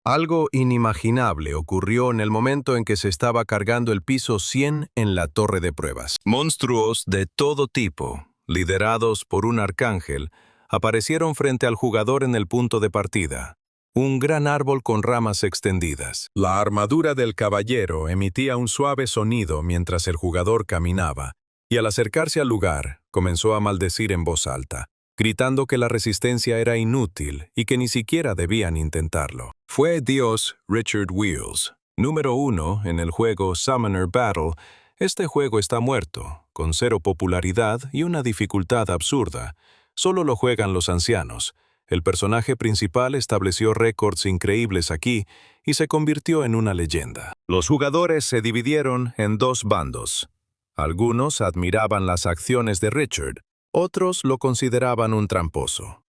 Algo inimaginable ocurrió en el momento en que se estaba cargando el piso 100 en la torre de pruebas. Monstruos de todo tipo, liderados por un arcángel, aparecieron frente al jugador en el punto de partida. Un gran árbol con ramas extendidas. La armadura del caballero emitía un suave sonido mientras el jugador caminaba, y al acercarse al lugar, comenzó a maldecir en voz alta, gritando que la resistencia era inútil y que ni siquiera debían intentarlo. Fue Dios Richard Wheels, número 1 en el juego Summoner Battle. Este juego está muerto, con 0 popularidad y una dificultad absurda. Solo lo juegan los ancianos. El personaje principal estableció récords increíbles aquí y se convirtió en una leyenda. Los jugadores se dividieron en 2 bandos. Algunos admiraban las acciones de Richard, otros lo consideraban un tramposo.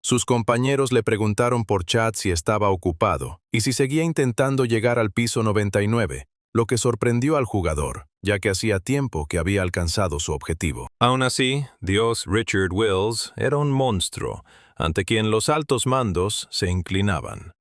Sus compañeros le preguntaron por chat si estaba ocupado y si seguía intentando llegar al piso 99, lo que sorprendió al jugador, ya que hacía tiempo que había alcanzado su objetivo. Aún así, Dios Richard Wheels era un monstruo, ante quien los altos mandos se inclinaban.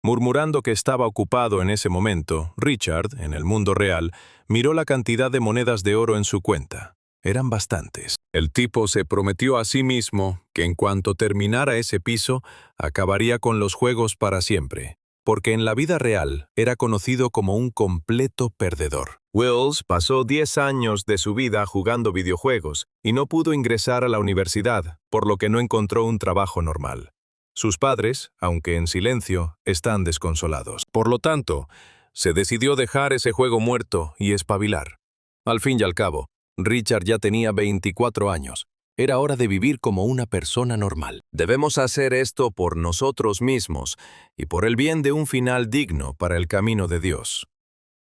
Murmurando que estaba ocupado en ese momento, Richard, en el mundo real, miró la cantidad de monedas de oro en su cuenta. Eran bastantes. El tipo se prometió a sí mismo que en cuanto terminara ese piso, acabaría con los juegos para siempre, porque en la vida real era conocido como un completo perdedor. Wheels pasó 10 años de su vida jugando videojuegos y no pudo ingresar a la universidad, por lo que no encontró un trabajo normal. Sus padres, aunque en silencio, están desconsolados. Por lo tanto, se decidió dejar ese juego muerto y espabilar. Al fin y al cabo, Richard ya tenía 24 años. Era hora de vivir como una persona normal. Debemos hacer esto por nosotros mismos y por el bien de un final digno para el camino de Dios.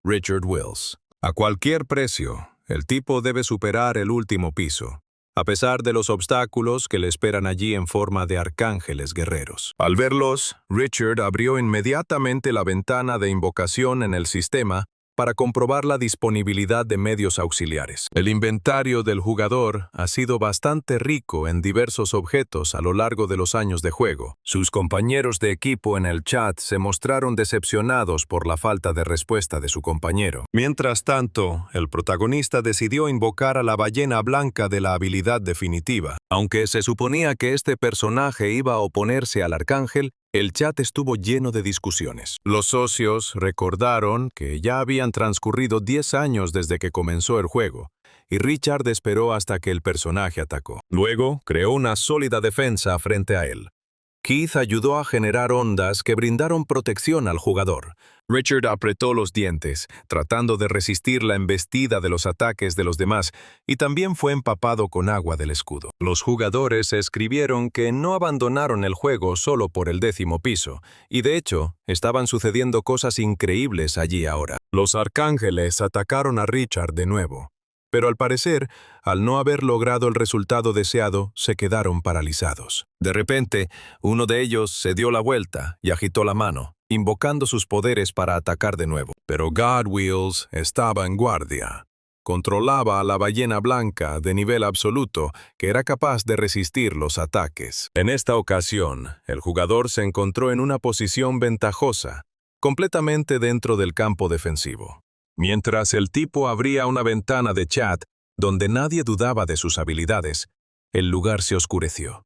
Richard Wheels. A cualquier precio, el tipo debe superar el último piso, a pesar de los obstáculos que le esperan allí en forma de arcángeles guerreros. Al verlos, Richard abrió inmediatamente la ventana de invocación en el sistema para comprobar la disponibilidad de medios auxiliares. El inventario del jugador ha sido bastante rico en diversos objetos a lo largo de los años de juego. Sus compañeros de equipo en el chat se mostraron decepcionados por la falta de respuesta de su compañero. Mientras tanto, el protagonista decidió invocar a la ballena blanca de la habilidad definitiva. Aunque se suponía que este personaje iba a oponerse al arcángel, el chat estuvo lleno de discusiones. Los socios recordaron que ya habían transcurrido 10 años desde que comenzó el juego, y Richard esperó hasta que el personaje atacó. Luego, creó una sólida defensa frente a él. Keith ayudó a generar ondas que brindaron protección al jugador. Richard apretó los dientes, tratando de resistir la embestida de los ataques de los demás, y también fue empapado con agua del escudo. Los jugadores escribieron que no abandonaron el juego solo por el 10º piso, y de hecho, estaban sucediendo cosas increíbles allí ahora. Los arcángeles atacaron a Richard de nuevo, pero al parecer, al no haber logrado el resultado deseado, se quedaron paralizados. De repente, uno de ellos se dio la vuelta y agitó la mano, invocando sus poderes para atacar de nuevo. Pero God Wheels estaba en guardia. Controlaba a la ballena blanca de nivel absoluto, que era capaz de resistir los ataques. En esta ocasión, el jugador se encontró en una posición ventajosa, completamente dentro del campo defensivo. Mientras el tipo abría una ventana de chat donde nadie dudaba de sus habilidades, el lugar se oscureció.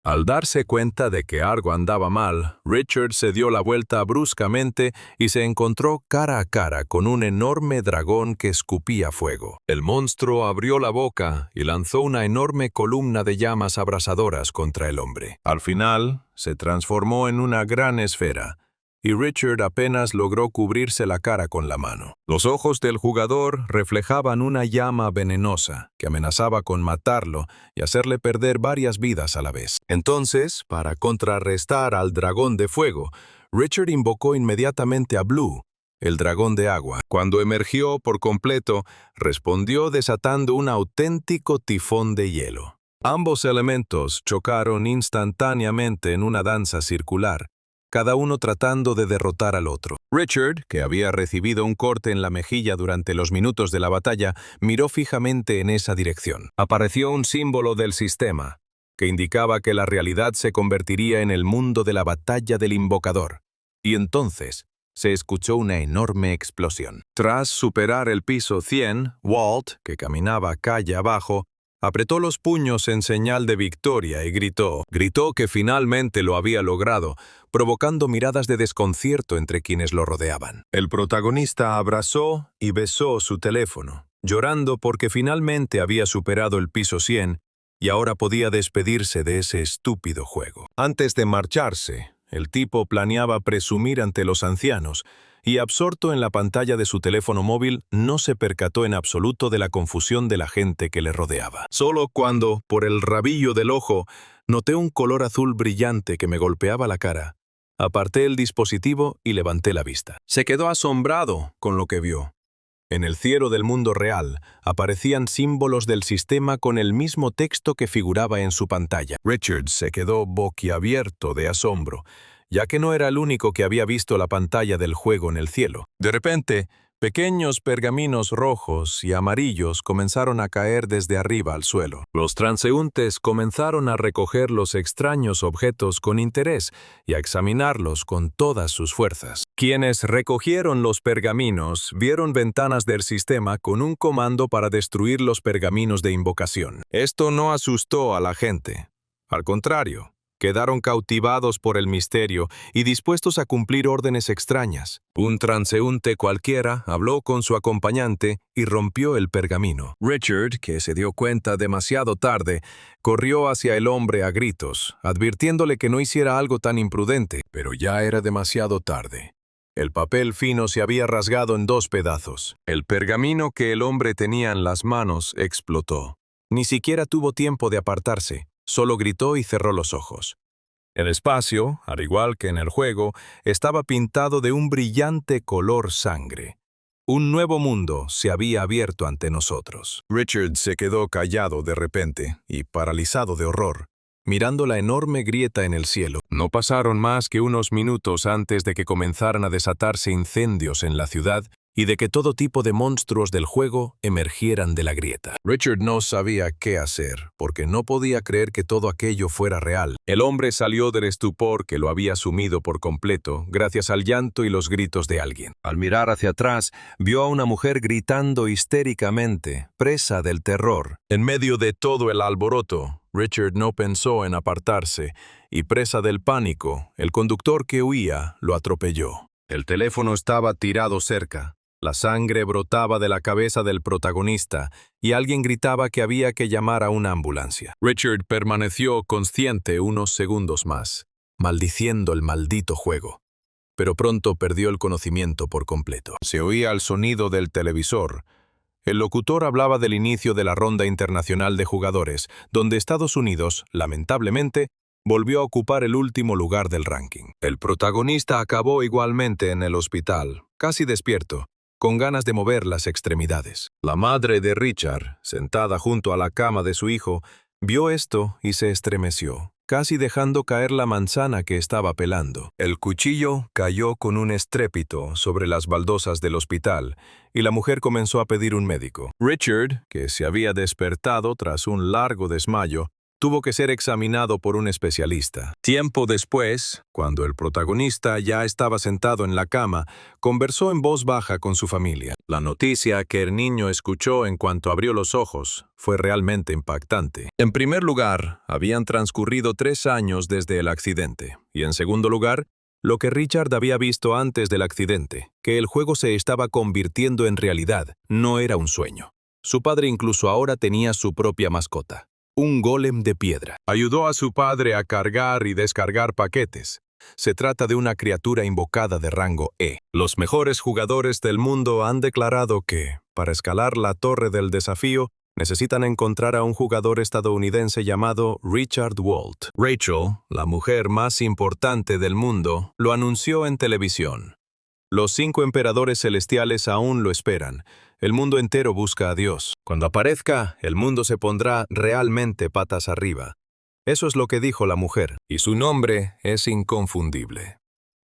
Al darse cuenta de que algo andaba mal, Richard se dio la vuelta bruscamente y se encontró cara a cara con un enorme dragón que escupía fuego. El monstruo abrió la boca y lanzó una enorme columna de llamas abrasadoras contra el hombre. Al final, se transformó en una gran esfera, y Richard apenas logró cubrirse la cara con la mano. Los ojos del jugador reflejaban una llama venenosa que amenazaba con matarlo y hacerle perder varias vidas a la vez. Entonces, para contrarrestar al dragón de fuego, Richard invocó inmediatamente a Blue, el dragón de agua. Cuando emergió por completo, respondió desatando un auténtico tifón de hielo. Ambos elementos chocaron instantáneamente en una danza circular, cada uno tratando de derrotar al otro. Richard, que había recibido un corte en la mejilla durante los minutos de la batalla, miró fijamente en esa dirección. Apareció un símbolo del sistema, que indicaba que la realidad se convertiría en el mundo de la batalla del invocador, y entonces se escuchó una enorme explosión. Tras superar el piso 100, Walt, que caminaba calle abajo, apretó los puños en señal de victoria y gritó que finalmente lo había logrado, provocando miradas de desconcierto entre quienes lo rodeaban. El protagonista abrazó y besó su teléfono, llorando porque finalmente había superado el piso 100 y ahora podía despedirse de ese estúpido juego. Antes de marcharse, el tipo planeaba presumir ante los ancianos, y absorto en la pantalla de su teléfono móvil, no se percató en absoluto de la confusión de la gente que le rodeaba. Solo cuando, por el rabillo del ojo, noté un color azul brillante que me golpeaba la cara, aparté el dispositivo y levanté la vista. Se quedó asombrado con lo que vio. En el cielo del mundo real aparecían símbolos del sistema con el mismo texto que figuraba en su pantalla. Richard se quedó boquiabierto de asombro, ya que no era el único que había visto la pantalla del juego en el cielo. De repente, pequeños pergaminos rojos y amarillos comenzaron a caer desde arriba al suelo. Los transeúntes comenzaron a recoger los extraños objetos con interés y a examinarlos con todas sus fuerzas. Quienes recogieron los pergaminos vieron ventanas del sistema con un comando para destruir los pergaminos de invocación. Esto no asustó a la gente. Al contrario, quedaron cautivados por el misterio y dispuestos a cumplir órdenes extrañas. Un transeúnte cualquiera habló con su acompañante y rompió el pergamino. Richard, que se dio cuenta demasiado tarde, corrió hacia el hombre a gritos, advirtiéndole que no hiciera algo tan imprudente, pero ya era demasiado tarde. El papel fino se había rasgado en 2 pedazos. El pergamino que el hombre tenía en las manos explotó. Ni siquiera tuvo tiempo de apartarse. Solo gritó y cerró los ojos. El espacio, al igual que en el juego, estaba pintado de un brillante color sangre. Un nuevo mundo se había abierto ante nosotros. Richard se quedó callado de repente y paralizado de horror, mirando la enorme grieta en el cielo. No pasaron más que unos minutos antes de que comenzaran a desatarse incendios en la ciudad y de que todo tipo de monstruos del juego emergieran de la grieta. Richard no sabía qué hacer, porque no podía creer que todo aquello fuera real. El hombre salió del estupor que lo había sumido por completo, gracias al llanto y los gritos de alguien. Al mirar hacia atrás, vio a una mujer gritando histéricamente, presa del terror. En medio de todo el alboroto, Richard no pensó en apartarse, y presa del pánico, el conductor que huía lo atropelló. El teléfono estaba tirado cerca. La sangre brotaba de la cabeza del protagonista y alguien gritaba que había que llamar a una ambulancia. Richard permaneció consciente unos segundos más, maldiciendo el maldito juego. Pero pronto perdió el conocimiento por completo. Se oía el sonido del televisor. El locutor hablaba del inicio de la ronda internacional de jugadores, donde Estados Unidos, lamentablemente, volvió a ocupar el último lugar del ranking. El protagonista acabó igualmente en el hospital, casi despierto, con ganas de mover las extremidades. La madre de Richard, sentada junto a la cama de su hijo, vio esto y se estremeció, casi dejando caer la manzana que estaba pelando. El cuchillo cayó con un estrépito sobre las baldosas del hospital y la mujer comenzó a pedir un médico. Richard, que se había despertado tras un largo desmayo, tuvo que ser examinado por un especialista. Tiempo después, cuando el protagonista ya estaba sentado en la cama, conversó en voz baja con su familia. La noticia que el niño escuchó en cuanto abrió los ojos fue realmente impactante. En primer lugar, habían transcurrido 3 años desde el accidente, y en segundo lugar, lo que Richard había visto antes del accidente, que el juego se estaba convirtiendo en realidad, no era un sueño. Su padre incluso ahora tenía su propia mascota. Un golem de piedra. Ayudó a su padre a cargar y descargar paquetes. Se trata de una criatura invocada de rango E. Los mejores jugadores del mundo han declarado que, para escalar la torre del desafío, necesitan encontrar a un jugador estadounidense llamado Richard Walt. Rachel, la mujer más importante del mundo, lo anunció en televisión. Los 5 emperadores celestiales aún lo esperan. El mundo entero busca a Dios. Cuando aparezca, el mundo se pondrá realmente patas arriba. Eso es lo que dijo la mujer, y su nombre es inconfundible.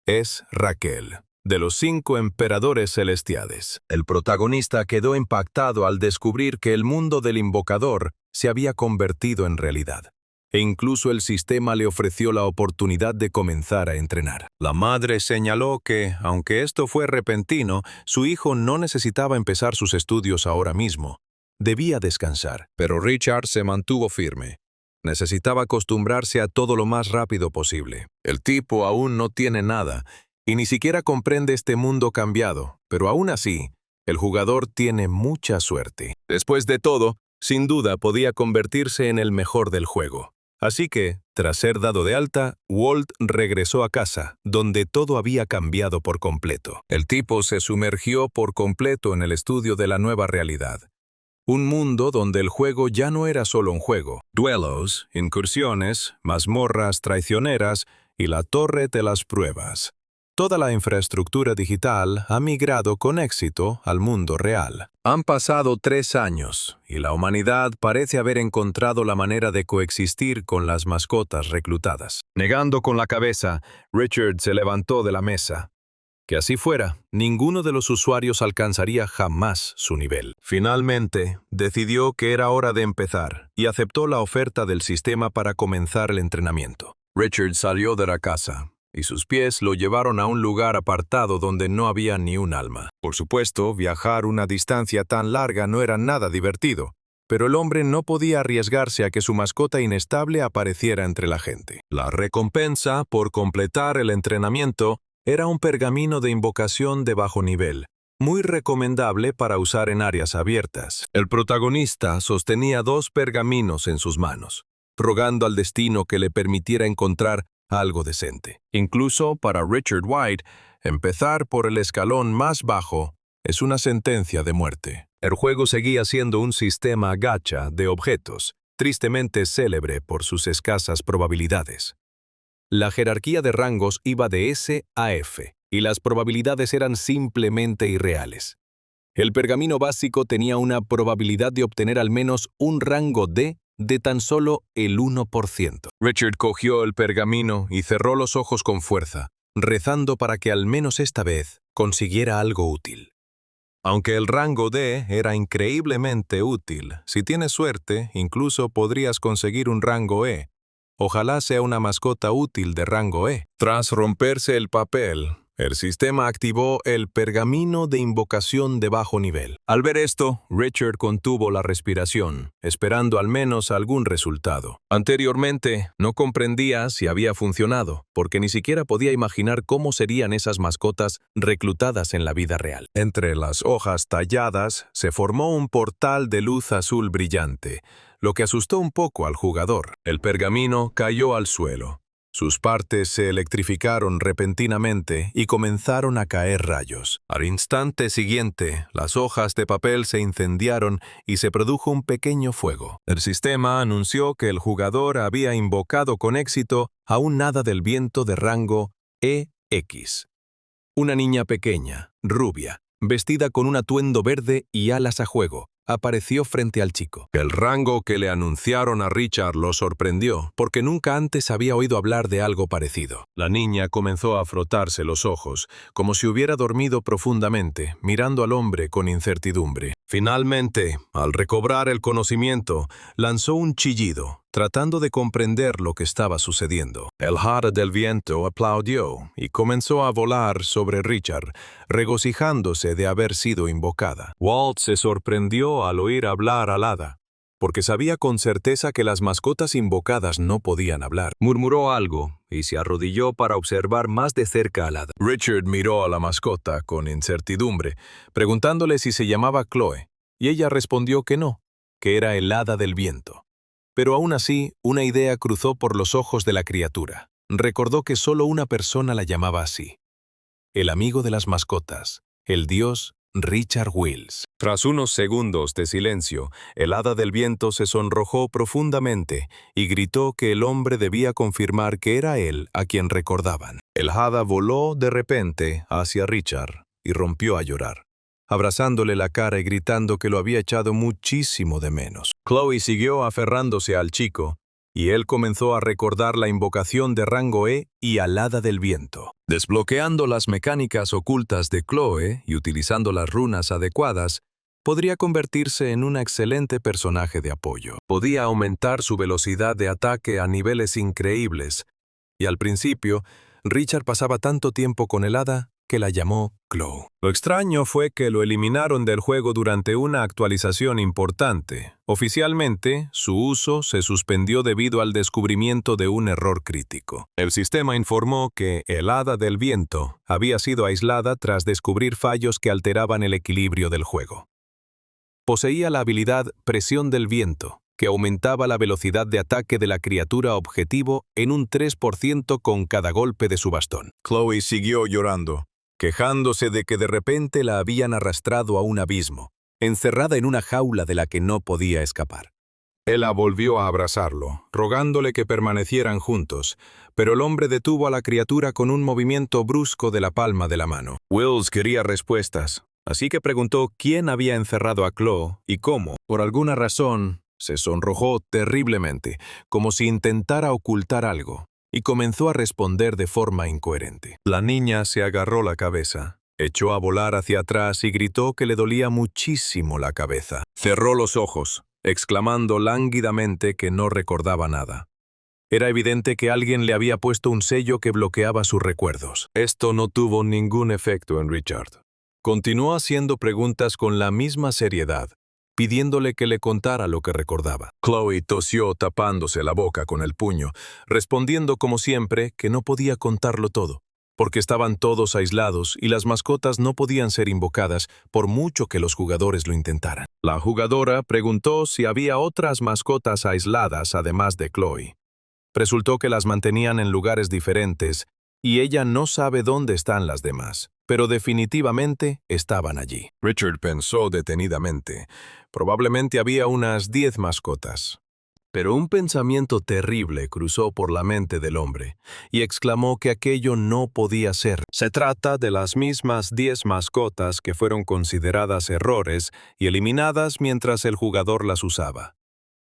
Es Raquel, de los 5 emperadores celestiales. El protagonista quedó impactado al descubrir que el mundo del invocador se había convertido en realidad. e incluso el sistema le ofreció la oportunidad de comenzar a entrenar. La madre señaló que, aunque esto fue repentino, su hijo no necesitaba empezar sus estudios ahora mismo. Debía descansar. Pero Richard se mantuvo firme. Necesitaba acostumbrarse a todo lo más rápido posible. El tipo aún no tiene nada, y ni siquiera comprende este mundo cambiado, pero aún así, el jugador tiene mucha suerte. Después de todo, sin duda podía convertirse en el mejor del juego. Así que, tras ser dado de alta, Walt regresó a casa, donde todo había cambiado por completo. El tipo se sumergió por completo en el estudio de la nueva realidad. Un mundo donde el juego ya no era solo un juego. Duelos, incursiones, mazmorras traicioneras y la torre de las pruebas. Toda la infraestructura digital ha migrado con éxito al mundo real. Han pasado 3 años y la humanidad parece haber encontrado la manera de coexistir con las mascotas reclutadas. Negando con la cabeza, Richard se levantó de la mesa. Que así fuera, ninguno de los usuarios alcanzaría jamás su nivel. Finalmente, decidió que era hora de empezar y aceptó la oferta del sistema para comenzar el entrenamiento. Richard salió de la casa y sus pies lo llevaron a un lugar apartado donde no había ni un alma. Por supuesto, viajar una distancia tan larga no era nada divertido, pero el hombre no podía arriesgarse a que su mascota inestable apareciera entre la gente. La recompensa por completar el entrenamiento era un pergamino de invocación de bajo nivel, muy recomendable para usar en áreas abiertas. El protagonista sostenía 2 pergaminos en sus manos, rogando al destino que le permitiera encontrar algo decente. Incluso para Richard White, empezar por el escalón más bajo es una sentencia de muerte. El juego seguía siendo un sistema gacha de objetos, tristemente célebre por sus escasas probabilidades. La jerarquía de rangos iba de S a F, y las probabilidades eran simplemente irreales. El pergamino básico tenía una probabilidad de obtener al menos un rango D de tan solo el 1%. Richard cogió el pergamino y cerró los ojos con fuerza, rezando para que al menos esta vez consiguiera algo útil. Aunque el rango D era increíblemente útil, si tienes suerte, incluso podrías conseguir un rango E. Ojalá sea una mascota útil de rango E. Tras romperse el papel, el sistema activó el pergamino de invocación de bajo nivel. Al ver esto, Richard contuvo la respiración, esperando al menos algún resultado. Anteriormente, no comprendía si había funcionado, porque ni siquiera podía imaginar cómo serían esas mascotas reclutadas en la vida real. Entre las hojas talladas, se formó un portal de luz azul brillante, lo que asustó un poco al jugador. El pergamino cayó al suelo. Sus partes se electrificaron repentinamente y comenzaron a caer rayos. Al instante siguiente, las hojas de papel se incendiaron y se produjo un pequeño fuego. El sistema anunció que el jugador había invocado con éxito a un hada del viento de rango EX. Una niña pequeña, rubia, vestida con un atuendo verde y alas a juego, apareció frente al chico. El rango que le anunciaron a Richard lo sorprendió, porque nunca antes había oído hablar de algo parecido. La niña comenzó a frotarse los ojos, como si hubiera dormido profundamente, mirando al hombre con incertidumbre. Finalmente, al recobrar el conocimiento, lanzó un chillido, tratando de comprender lo que estaba sucediendo. El hada del viento aplaudió y comenzó a volar sobre Richard, regocijándose de haber sido invocada. Walt se sorprendió al oír hablar al hada, porque sabía con certeza que las mascotas invocadas no podían hablar. Murmuró algo y se arrodilló para observar más de cerca al hada. Richard miró a la mascota con incertidumbre, preguntándole si se llamaba Chloe, y ella respondió que no, que era el hada del viento. Pero aún así, una idea cruzó por los ojos de la criatura. Recordó que solo una persona la llamaba así: el amigo de las mascotas, el dios Richard Wills. Tras unos segundos de silencio, el hada del viento se sonrojó profundamente y gritó que el hombre debía confirmar que era él a quien recordaban. El hada voló de repente hacia Richard y rompió a llorar, abrazándole la cara y gritando que lo había echado muchísimo de menos. Chloe siguió aferrándose al chico, y él comenzó a recordar la invocación de rango E y al hada del viento. Desbloqueando las mecánicas ocultas de Chloe y utilizando las runas adecuadas, podría convertirse en un excelente personaje de apoyo. Podía aumentar su velocidad de ataque a niveles increíbles, y al principio, Richard pasaba tanto tiempo con el hada que la llamó Chloe. Lo extraño fue que lo eliminaron del juego durante una actualización importante. Oficialmente, su uso se suspendió debido al descubrimiento de un error crítico. El sistema informó que el hada del viento había sido aislada tras descubrir fallos que alteraban el equilibrio del juego. Poseía la habilidad Presión del Viento, que aumentaba la velocidad de ataque de la criatura objetivo en un 3% con cada golpe de su bastón. Chloe siguió llorando, quejándose de que de repente la habían arrastrado a un abismo, encerrada en una jaula de la que no podía escapar. Ella volvió a abrazarlo, rogándole que permanecieran juntos, pero el hombre detuvo a la criatura con un movimiento brusco de la palma de la mano. Wills quería respuestas, así que preguntó quién había encerrado a Chloe y cómo. Por alguna razón, se sonrojó terriblemente, como si intentara ocultar algo, y comenzó a responder de forma incoherente. La niña se agarró la cabeza, echó a volar hacia atrás y gritó que le dolía muchísimo la cabeza. Cerró los ojos, exclamando lánguidamente que no recordaba nada. Era evidente que alguien le había puesto un sello que bloqueaba sus recuerdos. Esto no tuvo ningún efecto en Richard. Continuó haciendo preguntas con la misma seriedad, pidiéndole que le contara lo que recordaba. Chloe tosió tapándose la boca con el puño, respondiendo como siempre que no podía contarlo todo, porque estaban todos aislados y las mascotas no podían ser invocadas por mucho que los jugadores lo intentaran. La jugadora preguntó si había otras mascotas aisladas además de Chloe. Resultó que las mantenían en lugares diferentes y ella no sabe dónde están las demás, pero definitivamente estaban allí. Richard pensó detenidamente. Probablemente había unas 10 mascotas. Pero un pensamiento terrible cruzó por la mente del hombre, y exclamó que aquello no podía ser. Se trata de las mismas 10 mascotas que fueron consideradas errores y eliminadas mientras el jugador las usaba.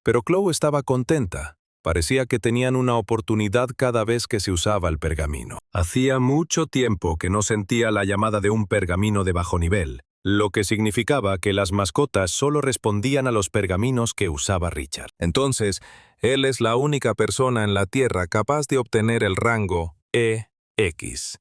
Pero Chloe estaba contenta. Parecía que tenían una oportunidad cada vez que se usaba el pergamino. Hacía mucho tiempo que no sentía la llamada de un pergamino de bajo nivel, lo que significaba que las mascotas solo respondían a los pergaminos que usaba Richard. Entonces, él es la única persona en la Tierra capaz de obtener el rango EX.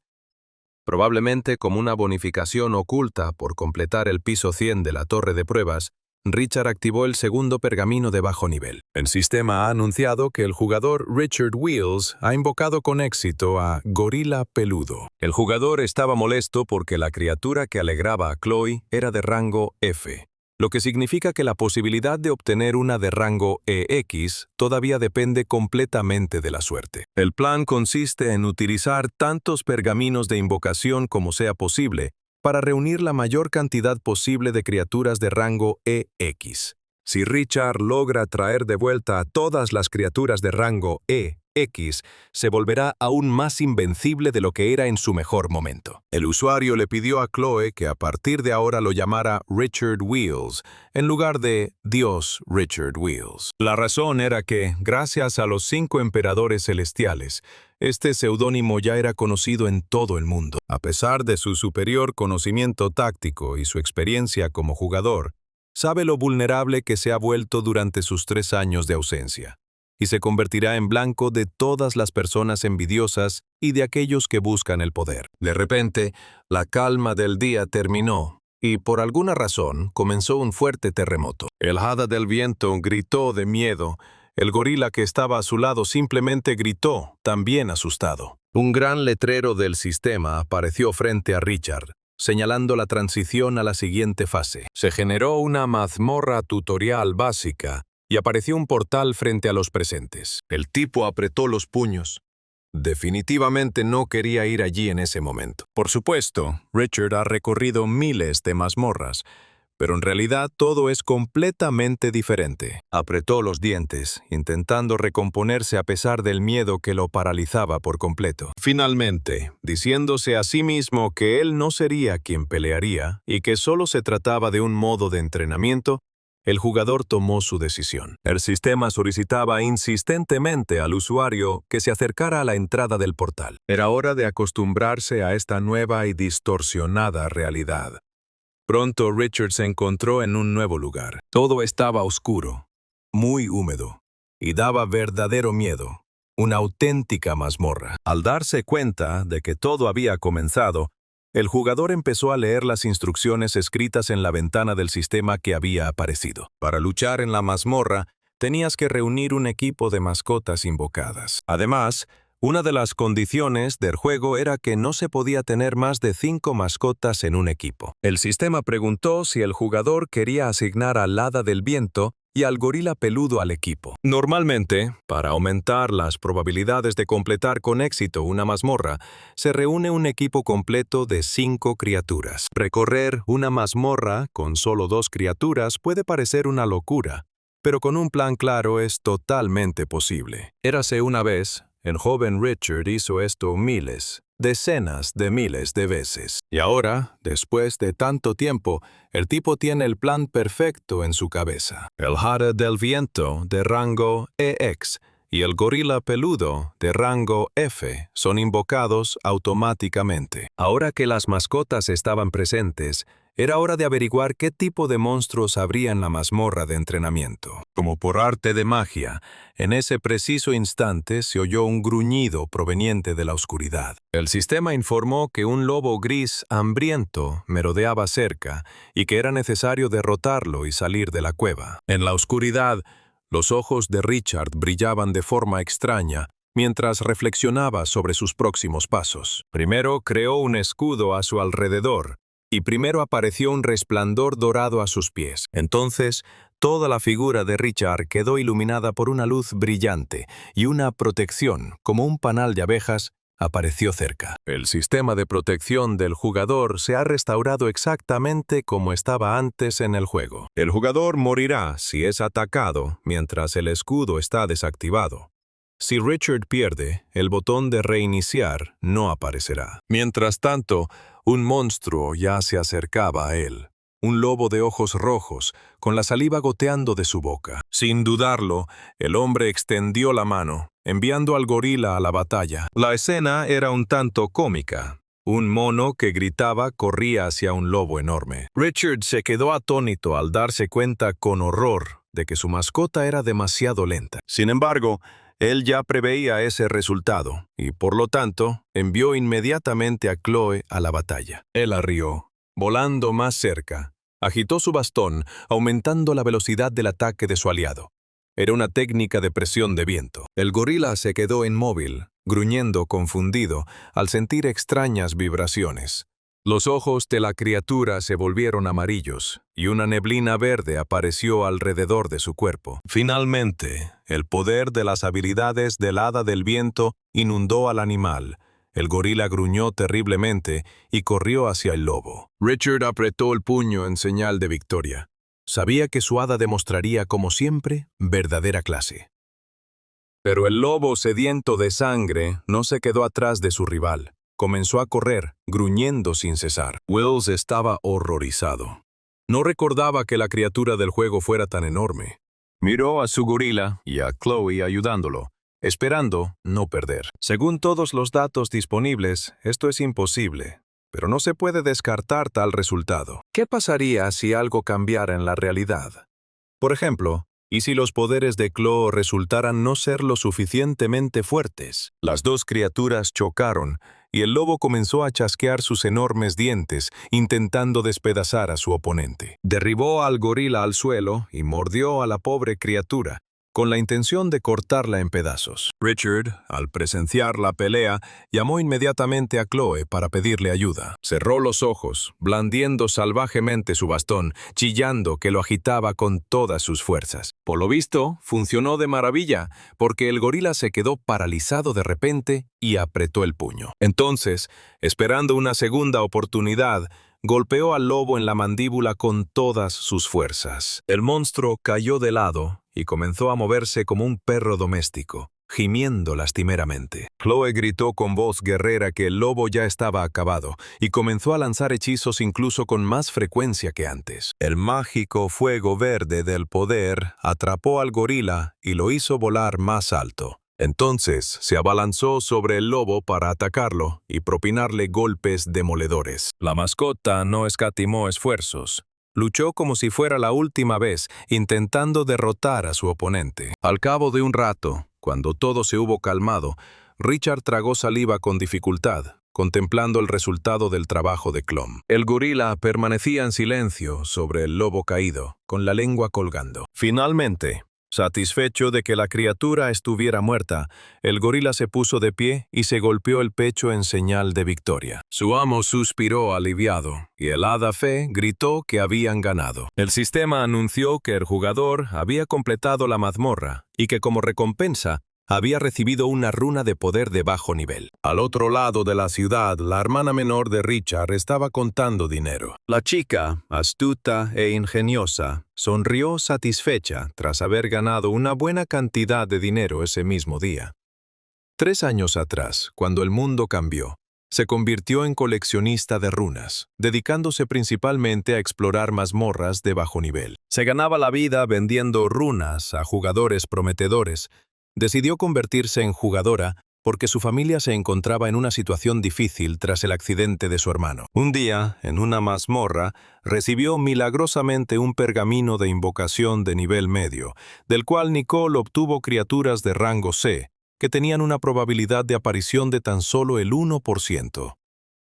Probablemente como una bonificación oculta por completar el piso 100 de la torre de pruebas, Richard activó el segundo pergamino de bajo nivel. El sistema ha anunciado que el jugador Richard Wills ha invocado con éxito a Gorila Peludo. El jugador estaba molesto porque la criatura que alegraba a Chloe era de rango F, lo que significa que la posibilidad de obtener una de rango EX todavía depende completamente de la suerte. El plan consiste en utilizar tantos pergaminos de invocación como sea posible, para reunir la mayor cantidad posible de criaturas de rango EX. Si Richard logra traer de vuelta a todas las criaturas de rango EX, se volverá aún más invencible de lo que era en su mejor momento. El usuario le pidió a Chloe que a partir de ahora lo llamara Richard Wills, en lugar de Dios Richard Wills. La razón era que, gracias a los 5 emperadores celestiales, este seudónimo ya era conocido en todo el mundo. A pesar de su superior conocimiento táctico y su experiencia como jugador, sabe lo vulnerable que se ha vuelto durante sus 3 años de ausencia, y se convertirá en blanco de todas las personas envidiosas y de aquellos que buscan el poder. De repente, la calma del día terminó, y por alguna razón comenzó un fuerte terremoto. El hada del viento gritó de miedo. El gorila que estaba a su lado simplemente gritó, también asustado. Un gran letrero del sistema apareció frente a Richard, señalando la transición a la siguiente fase. Se generó una mazmorra tutorial básica y apareció un portal frente a los presentes. El tipo apretó los puños. Definitivamente no quería ir allí en ese momento. Por supuesto, Richard ha recorrido miles de mazmorras, pero en realidad todo es completamente diferente. Apretó los dientes, intentando recomponerse a pesar del miedo que lo paralizaba por completo. Finalmente, diciéndose a sí mismo que él no sería quien pelearía y que solo se trataba de un modo de entrenamiento, el jugador tomó su decisión. El sistema solicitaba insistentemente al usuario que se acercara a la entrada del portal. Era hora de acostumbrarse a esta nueva y distorsionada realidad. Pronto Richard se encontró en un nuevo lugar. Todo estaba oscuro, muy húmedo, y daba verdadero miedo. Una auténtica mazmorra. Al darse cuenta de que todo había comenzado, el jugador empezó a leer las instrucciones escritas en la ventana del sistema que había aparecido. Para luchar en la mazmorra, tenías que reunir un equipo de mascotas invocadas. Además, una de las condiciones del juego era que no se podía tener más de 5 mascotas en un equipo. El sistema preguntó si el jugador quería asignar al hada del viento y al gorila peludo al equipo. Normalmente, para aumentar las probabilidades de completar con éxito una mazmorra, se reúne un equipo completo de 5 criaturas. Recorrer una mazmorra con solo 2 criaturas puede parecer una locura, pero con un plan claro es totalmente posible. Érase una vez, el joven Richard hizo esto decenas de miles de veces. Y ahora, después de tanto tiempo, el tipo tiene el plan perfecto en su cabeza. El hada del viento de rango EX y el gorila peludo de rango F son invocados automáticamente. Ahora que las mascotas estaban presentes, era hora de averiguar qué tipo de monstruos habría en la mazmorra de entrenamiento. Como por arte de magia, en ese preciso instante se oyó un gruñido proveniente de la oscuridad. El sistema informó que un lobo gris hambriento merodeaba cerca y que era necesario derrotarlo y salir de la cueva. En la oscuridad, los ojos de Richard brillaban de forma extraña mientras reflexionaba sobre sus próximos pasos. Primero creó un escudo a su alrededor, y primero apareció un resplandor dorado a sus pies. Entonces, toda la figura de Richard quedó iluminada por una luz brillante y una protección, como un panal de abejas, apareció cerca. El sistema de protección del jugador se ha restaurado exactamente como estaba antes en el juego. El jugador morirá si es atacado mientras el escudo está desactivado. Si Richard pierde, el botón de reiniciar no aparecerá. Mientras tanto, un monstruo ya se acercaba a él. Un lobo de ojos rojos, con la saliva goteando de su boca. Sin dudarlo, el hombre extendió la mano, enviando al gorila a la batalla. La escena era un tanto cómica. Un mono que gritaba corría hacia un lobo enorme. Richard se quedó atónito al darse cuenta con horror de que su mascota era demasiado lenta. Sin embargo, él ya preveía ese resultado y, por lo tanto, envió inmediatamente a Chloe a la batalla. Él arrió, volando más cerca. Agitó su bastón, aumentando la velocidad del ataque de su aliado. Era una técnica de presión de viento. El gorila se quedó inmóvil, gruñendo confundido al sentir extrañas vibraciones. Los ojos de la criatura se volvieron amarillos y una neblina verde apareció alrededor de su cuerpo. Finalmente, el poder de las habilidades del hada del viento inundó al animal. El gorila gruñó terriblemente y corrió hacia el lobo. Richard apretó el puño en señal de victoria. Sabía que su hada demostraría, como siempre, verdadera clase. Pero el lobo sediento de sangre no se quedó atrás de su rival. Comenzó a correr, gruñendo sin cesar. Wills estaba horrorizado. No recordaba que la criatura del juego fuera tan enorme. Miró a su gorila y a Chloe ayudándolo, esperando no perder. Según todos los datos disponibles, esto es imposible, pero no se puede descartar tal resultado. ¿Qué pasaría si algo cambiara en la realidad? Por ejemplo, ¿y si los poderes de Chloe resultaran no ser lo suficientemente fuertes? Las dos criaturas chocaron, y el lobo comenzó a chasquear sus enormes dientes, intentando despedazar a su oponente. Derribó al gorila al suelo y mordió a la pobre criatura, con la intención de cortarla en pedazos. Richard, al presenciar la pelea, llamó inmediatamente a Chloe para pedirle ayuda. Cerró los ojos, blandiendo salvajemente su bastón, chillando que lo agitaba con todas sus fuerzas. Por lo visto, funcionó de maravilla, porque el gorila se quedó paralizado de repente y apretó el puño. Entonces, esperando una segunda oportunidad, golpeó al lobo en la mandíbula con todas sus fuerzas. El monstruo cayó de lado y comenzó a moverse como un perro doméstico, gimiendo lastimeramente. Chloe gritó con voz guerrera que el lobo ya estaba acabado y comenzó a lanzar hechizos incluso con más frecuencia que antes. El mágico fuego verde del poder atrapó al gorila y lo hizo volar más alto. Entonces se abalanzó sobre el lobo para atacarlo y propinarle golpes demoledores. La mascota no escatimó esfuerzos. Luchó como si fuera la última vez, intentando derrotar a su oponente. Al cabo de un rato, cuando todo se hubo calmado, Richard tragó saliva con dificultad, contemplando el resultado del trabajo de Clom. El gorila permanecía en silencio sobre el lobo caído, con la lengua colgando. Finalmente, satisfecho de que la criatura estuviera muerta, el gorila se puso de pie y se golpeó el pecho en señal de victoria. Su amo suspiró aliviado, y el hada fe gritó que habían ganado. El sistema anunció que el jugador había completado la mazmorra y que como recompensa había recibido una runa de poder de bajo nivel. Al otro lado de la ciudad, la hermana menor de Richard estaba contando dinero. La chica, astuta e ingeniosa, sonrió satisfecha tras haber ganado una buena cantidad de dinero ese mismo día. 3 años atrás, cuando el mundo cambió, se convirtió en coleccionista de runas, dedicándose principalmente a explorar mazmorras de bajo nivel. Se ganaba la vida vendiendo runas a jugadores prometedores. Decidió convertirse en jugadora porque su familia se encontraba en una situación difícil tras el accidente de su hermano. Un día, en una mazmorra, recibió milagrosamente un pergamino de invocación de nivel medio, del cual Nicole obtuvo criaturas de rango C, que tenían una probabilidad de aparición de tan solo el 1%.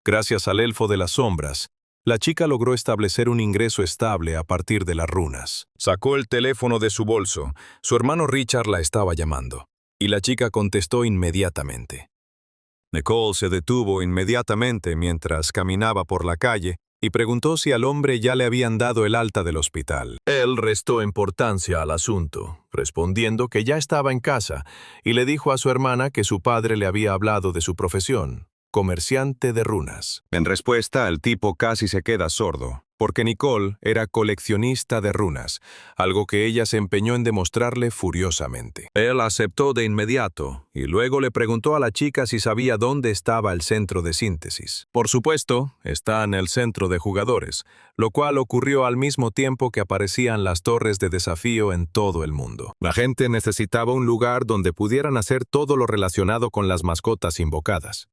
Gracias al elfo de las sombras, la chica logró establecer un ingreso estable a partir de las runas. Sacó el teléfono de su bolso. Su hermano Richard la estaba llamando, y la chica contestó inmediatamente. Nicole se detuvo inmediatamente mientras caminaba por la calle y preguntó si al hombre ya le habían dado el alta del hospital. Él restó importancia al asunto, respondiendo que ya estaba en casa, y le dijo a su hermana que su padre le había hablado de su profesión: comerciante de runas. En respuesta, el tipo casi se queda sordo, porque Nicole era coleccionista de runas, algo que ella se empeñó en demostrarle furiosamente. Él aceptó de inmediato, y luego le preguntó a la chica si sabía dónde estaba el centro de síntesis. Por supuesto, está en el centro de jugadores, lo cual ocurrió al mismo tiempo que aparecían las torres de desafío en todo el mundo. La gente necesitaba un lugar donde pudieran hacer todo lo relacionado con las mascotas invocadas.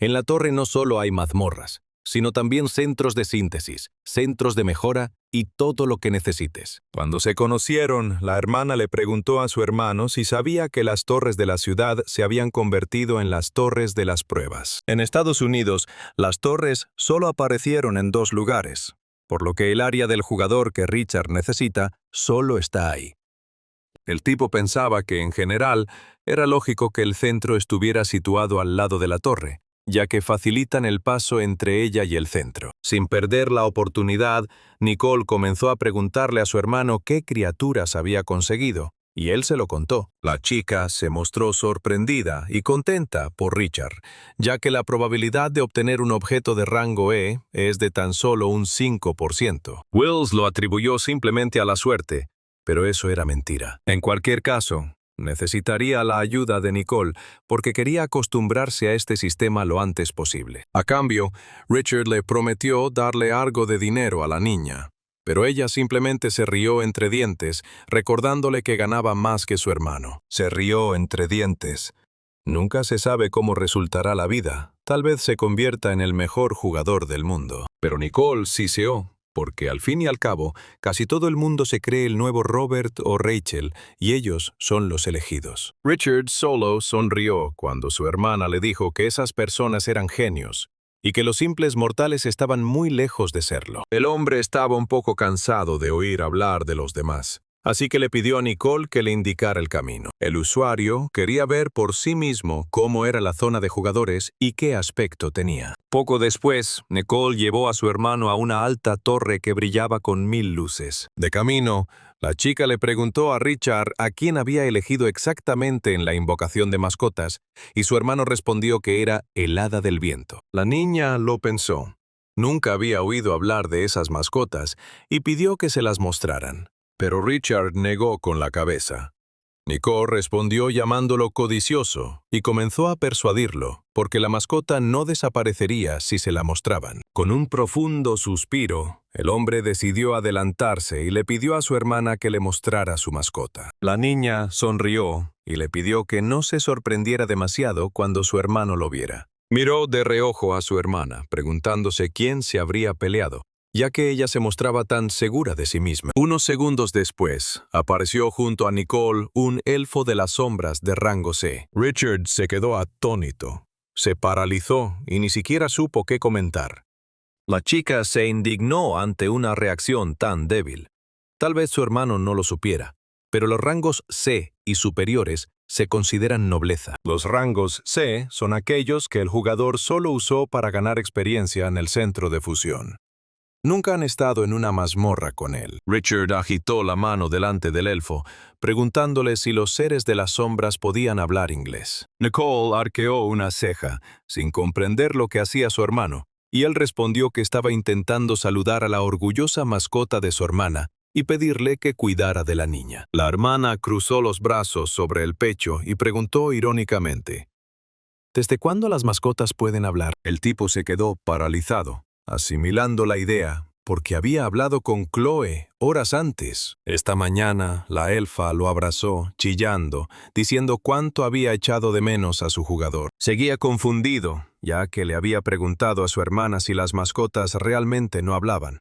En la torre no solo hay mazmorras, sino también centros de síntesis, centros de mejora y todo lo que necesites. Cuando se conocieron, la hermana le preguntó a su hermano si sabía que las torres de la ciudad se habían convertido en las torres de las pruebas. En Estados Unidos, las torres solo aparecieron en 2 lugares, por lo que el área del jugador que Richard necesita solo está ahí. El tipo pensaba que, en general, era lógico que el centro estuviera situado al lado de la torre, ya que facilitan el paso entre ella y el centro. Sin perder la oportunidad, Nicole comenzó a preguntarle a su hermano qué criaturas había conseguido, y él se lo contó. La chica se mostró sorprendida y contenta por Richard, ya que la probabilidad de obtener un objeto de rango E es de tan solo un 5%. Wills lo atribuyó simplemente a la suerte, pero eso era mentira. En cualquier caso, necesitaría la ayuda de Nicole porque quería acostumbrarse a este sistema lo antes posible. A cambio, Richard le prometió darle algo de dinero a la niña, pero ella simplemente se rió entre dientes, recordándole que ganaba más que su hermano. Se rió entre dientes. Nunca se sabe cómo resultará la vida. Tal vez se convierta en el mejor jugador del mundo. Pero Nicole siseó, porque al fin y al cabo, casi todo el mundo se cree el nuevo Robert o Rachel, y ellos son los elegidos. Richard solo sonrió cuando su hermana le dijo que esas personas eran genios, y que los simples mortales estaban muy lejos de serlo. El hombre estaba un poco cansado de oír hablar de los demás, así que le pidió a Nicole que le indicara el camino. El usuario quería ver por sí mismo cómo era la zona de jugadores y qué aspecto tenía. Poco después, Nicole llevó a su hermano a una alta torre que brillaba con 1000 luces. De camino, la chica le preguntó a Richard a quién había elegido exactamente en la invocación de mascotas, y su hermano respondió que era el hada del viento. La niña lo pensó. Nunca había oído hablar de esas mascotas y pidió que se las mostraran. Pero Richard negó con la cabeza. Nicole respondió llamándolo codicioso y comenzó a persuadirlo, porque la mascota no desaparecería si se la mostraban. Con un profundo suspiro, el hombre decidió adelantarse y le pidió a su hermana que le mostrara su mascota. La niña sonrió y le pidió que no se sorprendiera demasiado cuando su hermano lo viera. Miró de reojo a su hermana, preguntándose quién se habría peleado, ya que ella se mostraba tan segura de sí misma. Unos segundos después, apareció junto a Nicole un elfo de las sombras de rango C. Richard se quedó atónito, se paralizó y ni siquiera supo qué comentar. La chica se indignó ante una reacción tan débil. Tal vez su hermano no lo supiera, pero los rangos C y superiores se consideran nobleza. Los rangos C son aquellos que el jugador solo usó para ganar experiencia en el centro de fusión. Nunca han estado en una mazmorra con él. Richard agitó la mano delante del elfo, preguntándole si los seres de las sombras podían hablar inglés. Nicole arqueó una ceja, sin comprender lo que hacía su hermano, y él respondió que estaba intentando saludar a la orgullosa mascota de su hermana y pedirle que cuidara de la niña. La hermana cruzó los brazos sobre el pecho y preguntó irónicamente, ¿desde cuándo las mascotas pueden hablar? El tipo se quedó paralizado, asimilando la idea, porque había hablado con Chloe horas antes. Esta mañana, la elfa lo abrazó, chillando, diciendo cuánto había echado de menos a su jugador. Seguía confundido, ya que le había preguntado a su hermana si las mascotas realmente no hablaban.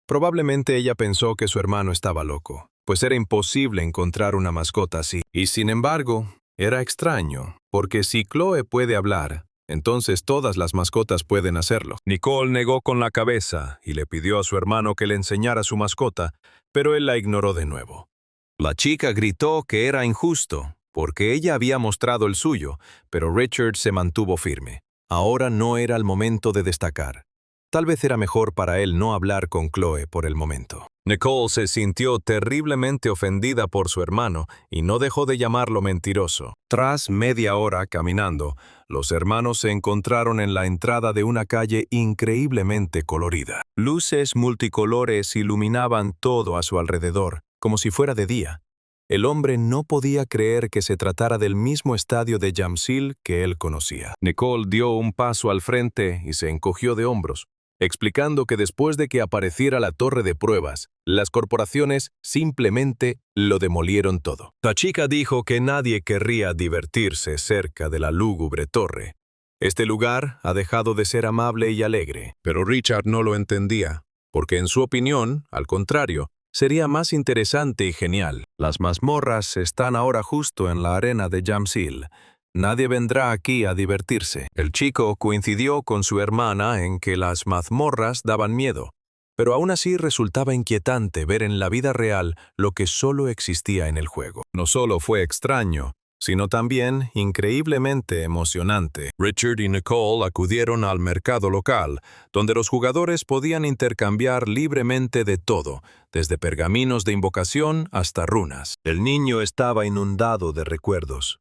Probablemente ella pensó que su hermano estaba loco, pues era imposible encontrar una mascota así. Y sin embargo, era extraño, porque si Chloe puede hablar, entonces todas las mascotas pueden hacerlo. Nicole negó con la cabeza y le pidió a su hermano que le enseñara su mascota, pero él la ignoró de nuevo. La chica gritó que era injusto, porque ella había mostrado el suyo, pero Richard se mantuvo firme. Ahora no era el momento de destacar. Tal vez era mejor para él no hablar con Chloe por el momento. Nicole se sintió terriblemente ofendida por su hermano y no dejó de llamarlo mentiroso. Tras media hora caminando, los hermanos se encontraron en la entrada de una calle increíblemente colorida. Luces multicolores iluminaban todo a su alrededor, como si fuera de día. El hombre no podía creer que se tratara del mismo estadio de Jamsil que él conocía. Nicole dio un paso al frente y se encogió de hombros, explicando que después de que apareciera la torre de pruebas, las corporaciones simplemente lo demolieron todo. La chica dijo que nadie querría divertirse cerca de la lúgubre torre. Este lugar ha dejado de ser amable y alegre, pero Richard no lo entendía, porque en su opinión, al contrario, sería más interesante y genial. Las mazmorras están ahora justo en la arena de Jamsil. Nadie vendrá aquí a divertirse. El chico coincidió con su hermana en que las mazmorras daban miedo, pero aún así resultaba inquietante ver en la vida real lo que solo existía en el juego. No solo fue extraño, sino también increíblemente emocionante. Richard y Nicole acudieron al mercado local, donde los jugadores podían intercambiar libremente de todo, desde pergaminos de invocación hasta runas. El niño estaba inundado de recuerdos.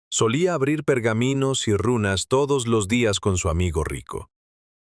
Solía abrir pergaminos y runas todos los días con su amigo rico.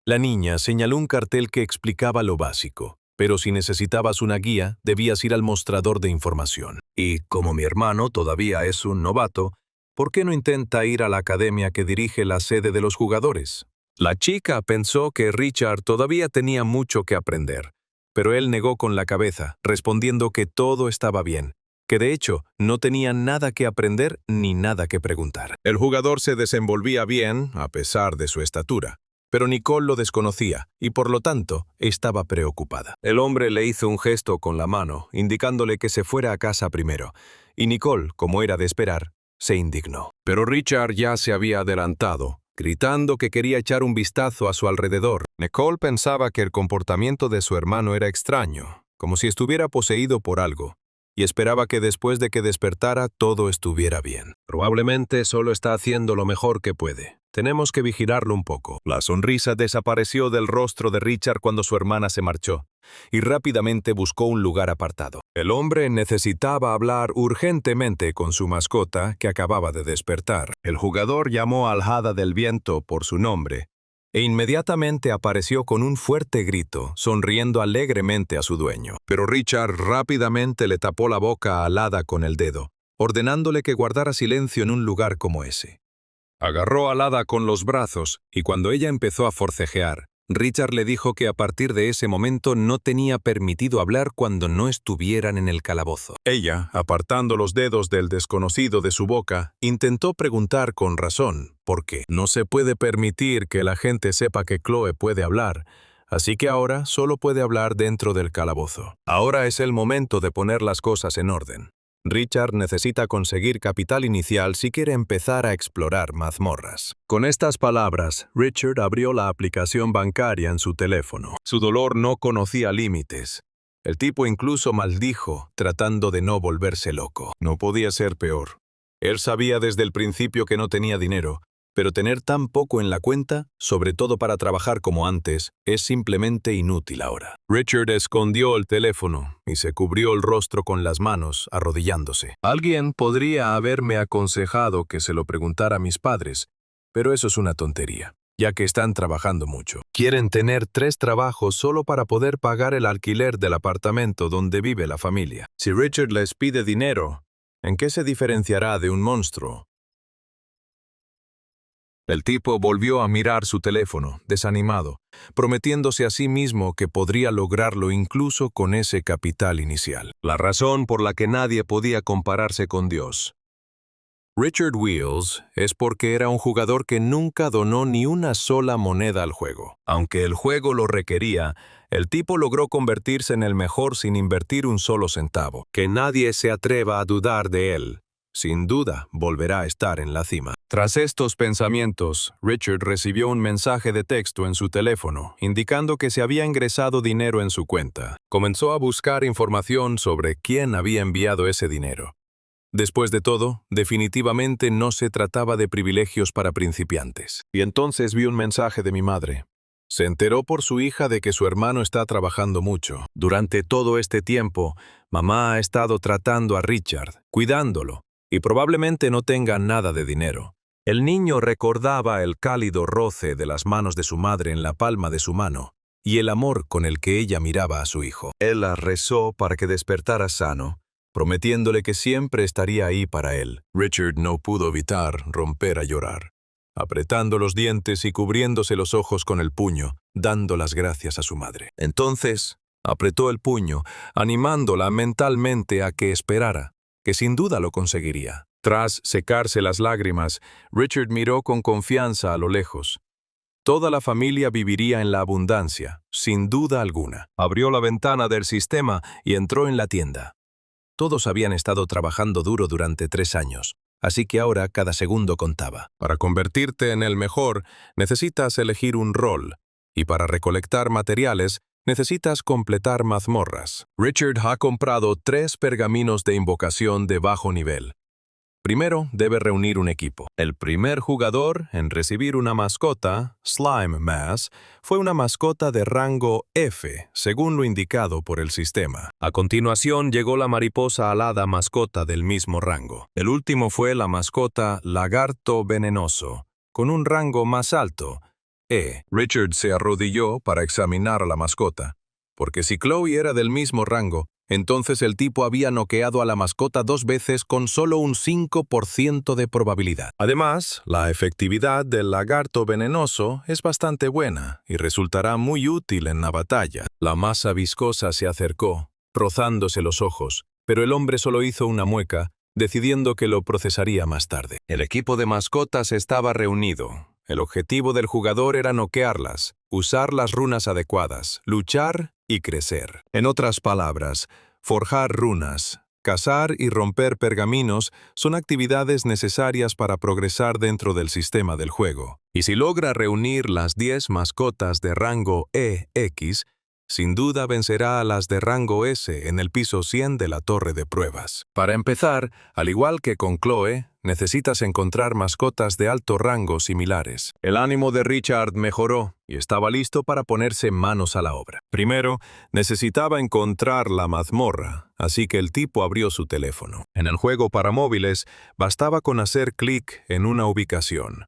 La niña señaló un cartel que explicaba lo básico, pero si necesitabas una guía, debías ir al mostrador de información. Y como mi hermano todavía es un novato, ¿por qué no intenta ir a la academia que dirige la sede de los jugadores? La chica pensó que Richard todavía tenía mucho que aprender, pero él negó con la cabeza, respondiendo que todo estaba bien, que de hecho no tenía nada que aprender ni nada que preguntar. El jugador se desenvolvía bien a pesar de su estatura, pero Nicole lo desconocía y por lo tanto estaba preocupada. El hombre le hizo un gesto con la mano, indicándole que se fuera a casa primero, y Nicole, como era de esperar, se indignó. Pero Richard ya se había adelantado, gritando que quería echar un vistazo a su alrededor. Nicole pensaba que el comportamiento de su hermano era extraño, como si estuviera poseído por algo, y esperaba que después de que despertara todo estuviera bien. Probablemente solo está haciendo lo mejor que puede. Tenemos que vigilarlo un poco. La sonrisa desapareció del rostro de Richard cuando su hermana se marchó, y rápidamente buscó un lugar apartado. El hombre necesitaba hablar urgentemente con su mascota que acababa de despertar. El jugador llamó al hada del viento por su nombre, e inmediatamente apareció con un fuerte grito, sonriendo alegremente a su dueño. Pero Richard rápidamente le tapó la boca al hada con el dedo, ordenándole que guardara silencio en un lugar como ese. Agarró al hada con los brazos y cuando ella empezó a forcejear, Richard le dijo que a partir de ese momento no tenía permitido hablar cuando no estuvieran en el calabozo. Ella, apartando los dedos del desconocido de su boca, intentó preguntar con razón, ¿por qué? No se puede permitir que la gente sepa que Chloe puede hablar, así que ahora solo puede hablar dentro del calabozo. Ahora es el momento de poner las cosas en orden. Richard necesita conseguir capital inicial si quiere empezar a explorar mazmorras. Con estas palabras, Richard abrió la aplicación bancaria en su teléfono. Su dolor no conocía límites. El tipo incluso maldijo, tratando de no volverse loco. No podía ser peor. Él sabía desde el principio que no tenía dinero, pero tener tan poco en la cuenta, sobre todo para trabajar como antes, es simplemente inútil ahora. Richard escondió el teléfono y se cubrió el rostro con las manos, arrodillándose. Alguien podría haberme aconsejado que se lo preguntara a mis padres, pero eso es una tontería, ya que están trabajando mucho. Quieren tener 3 trabajos solo para poder pagar el alquiler del apartamento donde vive la familia. Si Richard les pide dinero, ¿en qué se diferenciará de un monstruo? El tipo volvió a mirar su teléfono, desanimado, prometiéndose a sí mismo que podría lograrlo incluso con ese capital inicial. La razón por la que nadie podía compararse con Dios. Richard Wheels es porque era un jugador que nunca donó ni una sola moneda al juego. Aunque el juego lo requería, el tipo logró convertirse en el mejor sin invertir un solo centavo. Que nadie se atreva a dudar de él. Sin duda, volverá a estar en la cima. Tras estos pensamientos, Richard recibió un mensaje de texto en su teléfono, indicando que se había ingresado dinero en su cuenta. Comenzó a buscar información sobre quién había enviado ese dinero. Después de todo, definitivamente no se trataba de privilegios para principiantes. Y entonces vi un mensaje de mi madre. Se enteró por su hija de que su hermano está trabajando mucho. Durante todo este tiempo, mamá ha estado tratando a Richard, cuidándolo, y probablemente no tenga nada de dinero. El niño recordaba el cálido roce de las manos de su madre en la palma de su mano y el amor con el que ella miraba a su hijo. Él la rezó para que despertara sano, prometiéndole que siempre estaría ahí para él. Richard no pudo evitar romper a llorar, apretando los dientes y cubriéndose los ojos con el puño, dando las gracias a su madre. Entonces, apretó el puño, animándola mentalmente a que esperara, que sin duda lo conseguiría. Tras secarse las lágrimas, Richard miró con confianza a lo lejos. Toda la familia viviría en la abundancia, sin duda alguna. Abrió la ventana del sistema y entró en la tienda. Todos habían estado trabajando duro durante 3 años, así que ahora cada segundo contaba. Para convertirte en el mejor, necesitas elegir un rol, y para recolectar materiales, necesitas completar mazmorras. Richard ha comprado 3 pergaminos de invocación de bajo nivel. Primero, debe reunir un equipo. El primer jugador en recibir una mascota, Slime Mass, fue una mascota de rango F, según lo indicado por el sistema. A continuación llegó la mariposa alada mascota del mismo rango. El último fue la mascota Lagarto Venenoso, con un rango más alto, E. Richard se arrodilló para examinar a la mascota, porque si Chloe era del mismo rango, entonces el tipo había noqueado a la mascota 2 veces con solo un 5% de probabilidad. Además, la efectividad del lagarto venenoso es bastante buena y resultará muy útil en la batalla. La masa viscosa se acercó, rozándose los ojos, pero el hombre solo hizo una mueca, decidiendo que lo procesaría más tarde. El equipo de mascotas estaba reunido. El objetivo del jugador era noquearlas, usar las runas adecuadas, luchar y crecer. En otras palabras, forjar runas, cazar y romper pergaminos son actividades necesarias para progresar dentro del sistema del juego. Y si logra reunir las 10 mascotas de rango EX, sin duda vencerá a las de rango S en el piso 100 de la torre de pruebas. Para empezar, al igual que con Chloe, necesitas encontrar mascotas de alto rango similares. El ánimo de Richard mejoró y estaba listo para ponerse manos a la obra. Primero, necesitaba encontrar la mazmorra, así que el tipo abrió su teléfono. En el juego para móviles, bastaba con hacer clic en una ubicación.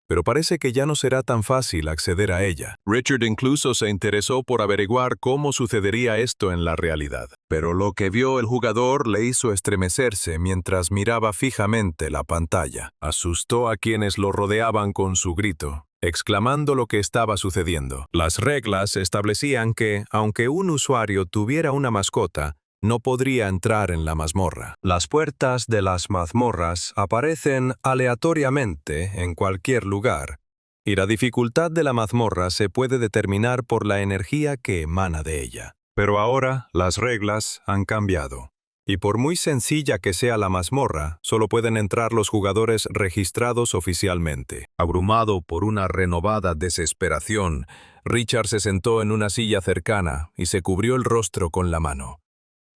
pero parece que ya no será tan fácil acceder a ella. Richard incluso se interesó por averiguar cómo sucedería esto en la realidad. Pero lo que vio el jugador le hizo estremecerse mientras miraba fijamente la pantalla. Asustó a quienes lo rodeaban con su grito, exclamando lo que estaba sucediendo. Las reglas establecían que, aunque un usuario tuviera una mascota, no podría entrar en la mazmorra. Las puertas de las mazmorras aparecen aleatoriamente en cualquier lugar, y la dificultad de la mazmorra se puede determinar por la energía que emana de ella. Pero ahora las reglas han cambiado. Y por muy sencilla que sea la mazmorra, solo pueden entrar los jugadores registrados oficialmente. Abrumado por una renovada desesperación, Richard se sentó en una silla cercana y se cubrió el rostro con la mano.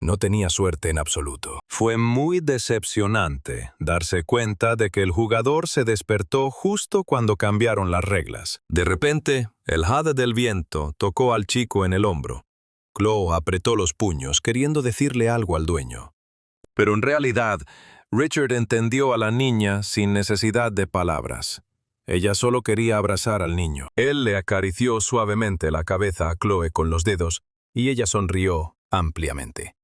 No tenía suerte en absoluto. Fue muy decepcionante darse cuenta de que el jugador se despertó justo cuando cambiaron las reglas. De repente, el hada del viento tocó al chico en el hombro. Chloe apretó los puños, queriendo decirle algo al dueño. Pero en realidad, Richard entendió a la niña sin necesidad de palabras. Ella solo quería abrazar al niño. Él le acarició suavemente la cabeza a Chloe con los dedos y ella sonrió ampliamente.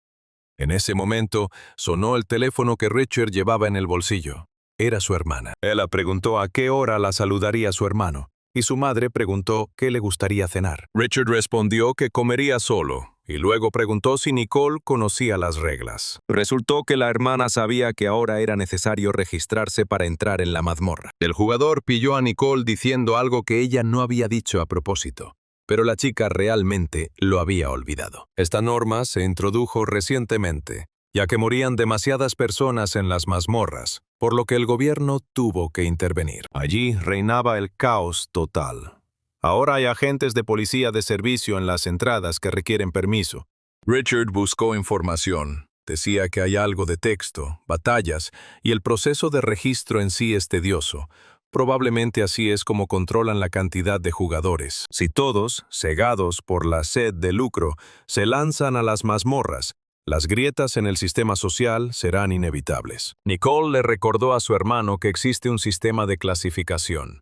En ese momento, sonó el teléfono que Richard llevaba en el bolsillo. Era su hermana. Ella preguntó a qué hora la saludaría su hermano, y su madre preguntó qué le gustaría cenar. Richard respondió que comería solo, y luego preguntó si Nicole conocía las reglas. Resultó que la hermana sabía que ahora era necesario registrarse para entrar en la mazmorra. El jugador pilló a Nicole diciendo algo que ella no había dicho a propósito. Pero la chica realmente lo había olvidado. Esta norma se introdujo recientemente, ya que morían demasiadas personas en las mazmorras, por lo que el gobierno tuvo que intervenir. Allí reinaba el caos total. Ahora hay agentes de policía de servicio en las entradas que requieren permiso. Richard buscó información. Decía que hay algo de texto, batallas, y el proceso de registro en sí es tedioso. Probablemente así es como controlan la cantidad de jugadores. Si todos, cegados por la sed de lucro, se lanzan a las mazmorras, las grietas en el sistema social serán inevitables. Nicole le recordó a su hermano que existe un sistema de clasificación.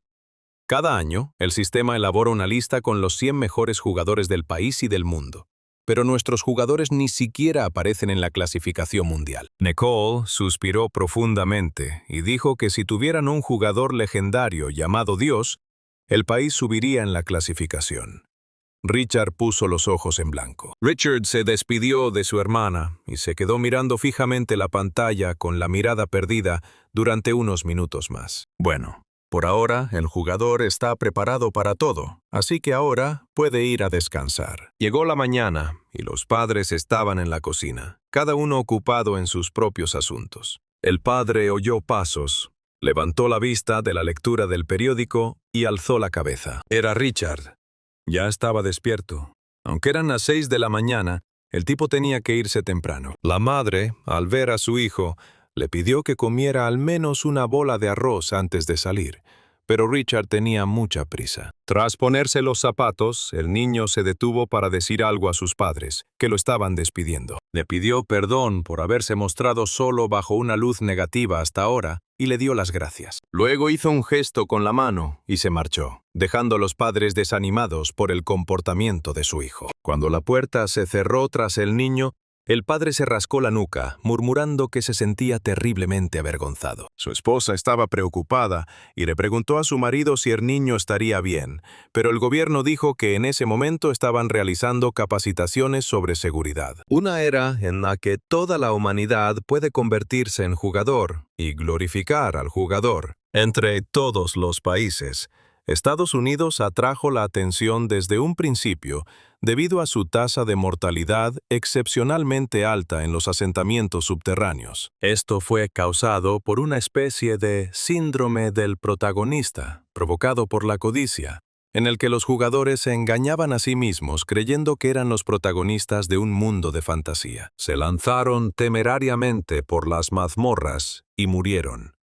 Cada año, el sistema elabora una lista con los 100 mejores jugadores del país y del mundo. Pero nuestros jugadores ni siquiera aparecen en la clasificación mundial. Nicole suspiró profundamente y dijo que si tuvieran un jugador legendario llamado Dios, el país subiría en la clasificación. Richard puso los ojos en blanco. Richard se despidió de su hermana y se quedó mirando fijamente la pantalla con la mirada perdida durante unos minutos más. Bueno, por ahora el jugador está preparado para todo, así que ahora puede ir a descansar. Llegó la mañana y los padres estaban en la cocina, cada uno ocupado en sus propios asuntos. El padre oyó pasos, levantó la vista de la lectura del periódico y alzó la cabeza. Era Richard. Ya estaba despierto. Aunque eran las 6 de la mañana, el tipo tenía que irse temprano. La madre, al ver a su hijo, le pidió que comiera al menos una bola de arroz antes de salir, pero Richard tenía mucha prisa. Tras ponerse los zapatos, el niño se detuvo para decir algo a sus padres, que lo estaban despidiendo. Le pidió perdón por haberse mostrado solo bajo una luz negativa hasta ahora y le dio las gracias. Luego hizo un gesto con la mano y se marchó, dejando a los padres desanimados por el comportamiento de su hijo. Cuando la puerta se cerró tras el niño, el padre se rascó la nuca, murmurando que se sentía terriblemente avergonzado. Su esposa estaba preocupada y le preguntó a su marido si el niño estaría bien, pero el gobierno dijo que en ese momento estaban realizando capacitaciones sobre seguridad. Una era en la que toda la humanidad puede convertirse en jugador y glorificar al jugador. Entre todos los países, Estados Unidos atrajo la atención desde un principio debido a su tasa de mortalidad excepcionalmente alta en los asentamientos subterráneos. Esto fue causado por una especie de síndrome del protagonista, provocado por la codicia, en el que los jugadores se engañaban a sí mismos creyendo que eran los protagonistas de un mundo de fantasía. Se lanzaron temerariamente por las mazmorras y murieron.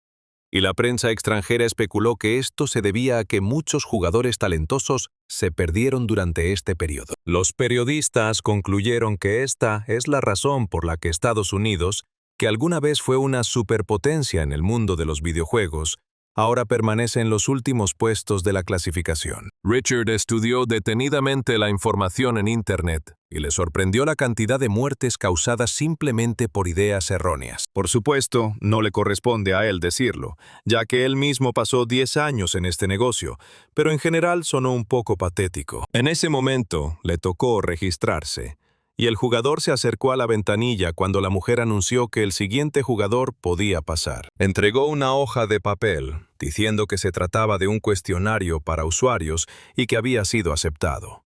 Y la prensa extranjera especuló que esto se debía a que muchos jugadores talentosos se perdieron durante este periodo. Los periodistas concluyeron que esta es la razón por la que Estados Unidos, que alguna vez fue una superpotencia en el mundo de los videojuegos, ahora permanece en los últimos puestos de la clasificación. Richard estudió detenidamente la información en Internet y le sorprendió la cantidad de muertes causadas simplemente por ideas erróneas. Por supuesto, no le corresponde a él decirlo, ya que él mismo pasó 10 años en este negocio, pero en general sonó un poco patético. En ese momento, le tocó registrarse, y el jugador se acercó a la ventanilla cuando la mujer anunció que el siguiente jugador podía pasar. Entregó una hoja de papel, diciendo que se trataba de un cuestionario para usuarios y que había sido aceptado.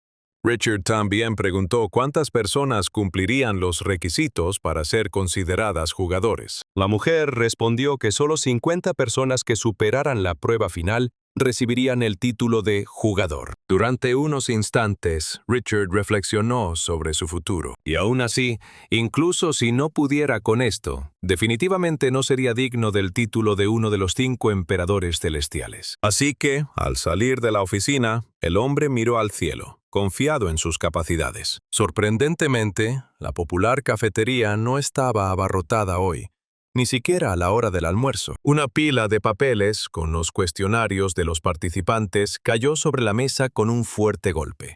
Richard también preguntó cuántas personas cumplirían los requisitos para ser consideradas jugadores. La mujer respondió que solo 50 personas que superaran la prueba final recibirían el título de jugador. Durante unos instantes, Richard reflexionó sobre su futuro. Y aún así, incluso si no pudiera con esto, definitivamente no sería digno del título de uno de los 5 emperadores celestiales. Así que, al salir de la oficina, el hombre miró al cielo, confiado en sus capacidades. Sorprendentemente, la popular cafetería no estaba abarrotada hoy, ni siquiera a la hora del almuerzo. Una pila de papeles con los cuestionarios de los participantes cayó sobre la mesa con un fuerte golpe.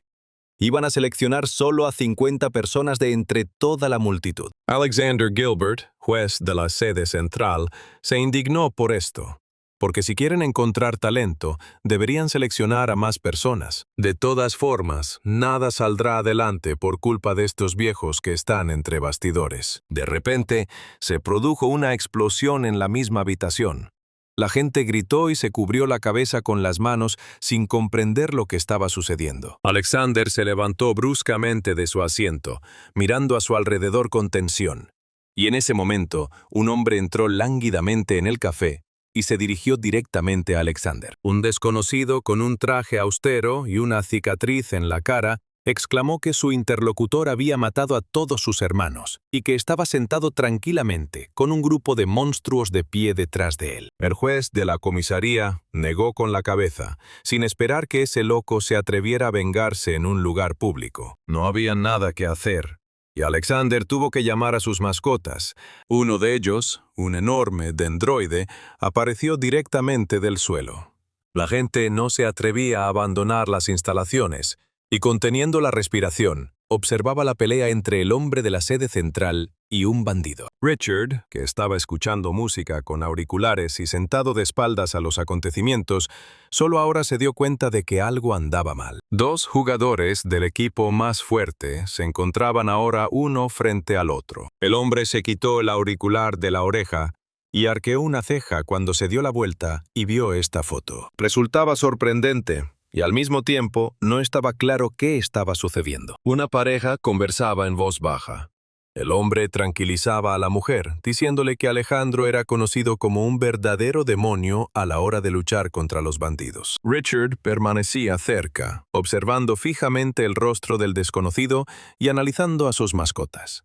Iban a seleccionar solo a 50 personas de entre toda la multitud. Alexander Gilbert, juez de la sede central, se indignó por esto, porque si quieren encontrar talento, deberían seleccionar a más personas. De todas formas, nada saldrá adelante por culpa de estos viejos que están entre bastidores. De repente, se produjo una explosión en la misma habitación. La gente gritó y se cubrió la cabeza con las manos sin comprender lo que estaba sucediendo. Alexander se levantó bruscamente de su asiento, mirando a su alrededor con tensión. Y en ese momento, un hombre entró lánguidamente en el café y se dirigió directamente a Alexander. Un desconocido con un traje austero y una cicatriz en la cara exclamó que su interlocutor había matado a todos sus hermanos y que estaba sentado tranquilamente con un grupo de monstruos de pie detrás de él. El juez de la comisaría negó con la cabeza, sin esperar que ese loco se atreviera a vengarse en un lugar público. No había nada que hacer, y Alexander tuvo que llamar a sus mascotas. Uno de ellos, un enorme dendroide, apareció directamente del suelo. La gente no se atrevía a abandonar las instalaciones, y conteniendo la respiración, observaba la pelea entre el hombre de la sede central y un bandido. Richard, que estaba escuchando música con auriculares y sentado de espaldas a los acontecimientos, solo ahora se dio cuenta de que algo andaba mal. 2 jugadores del equipo más fuerte se encontraban ahora uno frente al otro. El hombre se quitó el auricular de la oreja y arqueó una ceja cuando se dio la vuelta y vio esta foto. Resultaba sorprendente, y al mismo tiempo no estaba claro qué estaba sucediendo. Una pareja conversaba en voz baja. El hombre tranquilizaba a la mujer, diciéndole que Alejandro era conocido como un verdadero demonio a la hora de luchar contra los bandidos. Richard permanecía cerca, observando fijamente el rostro del desconocido y analizando a sus mascotas.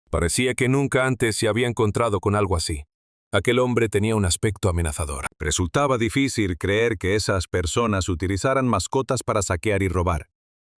Parecía que nunca antes se había encontrado con algo así. Aquel hombre tenía un aspecto amenazador. Resultaba difícil creer que esas personas utilizaran mascotas para saquear y robar.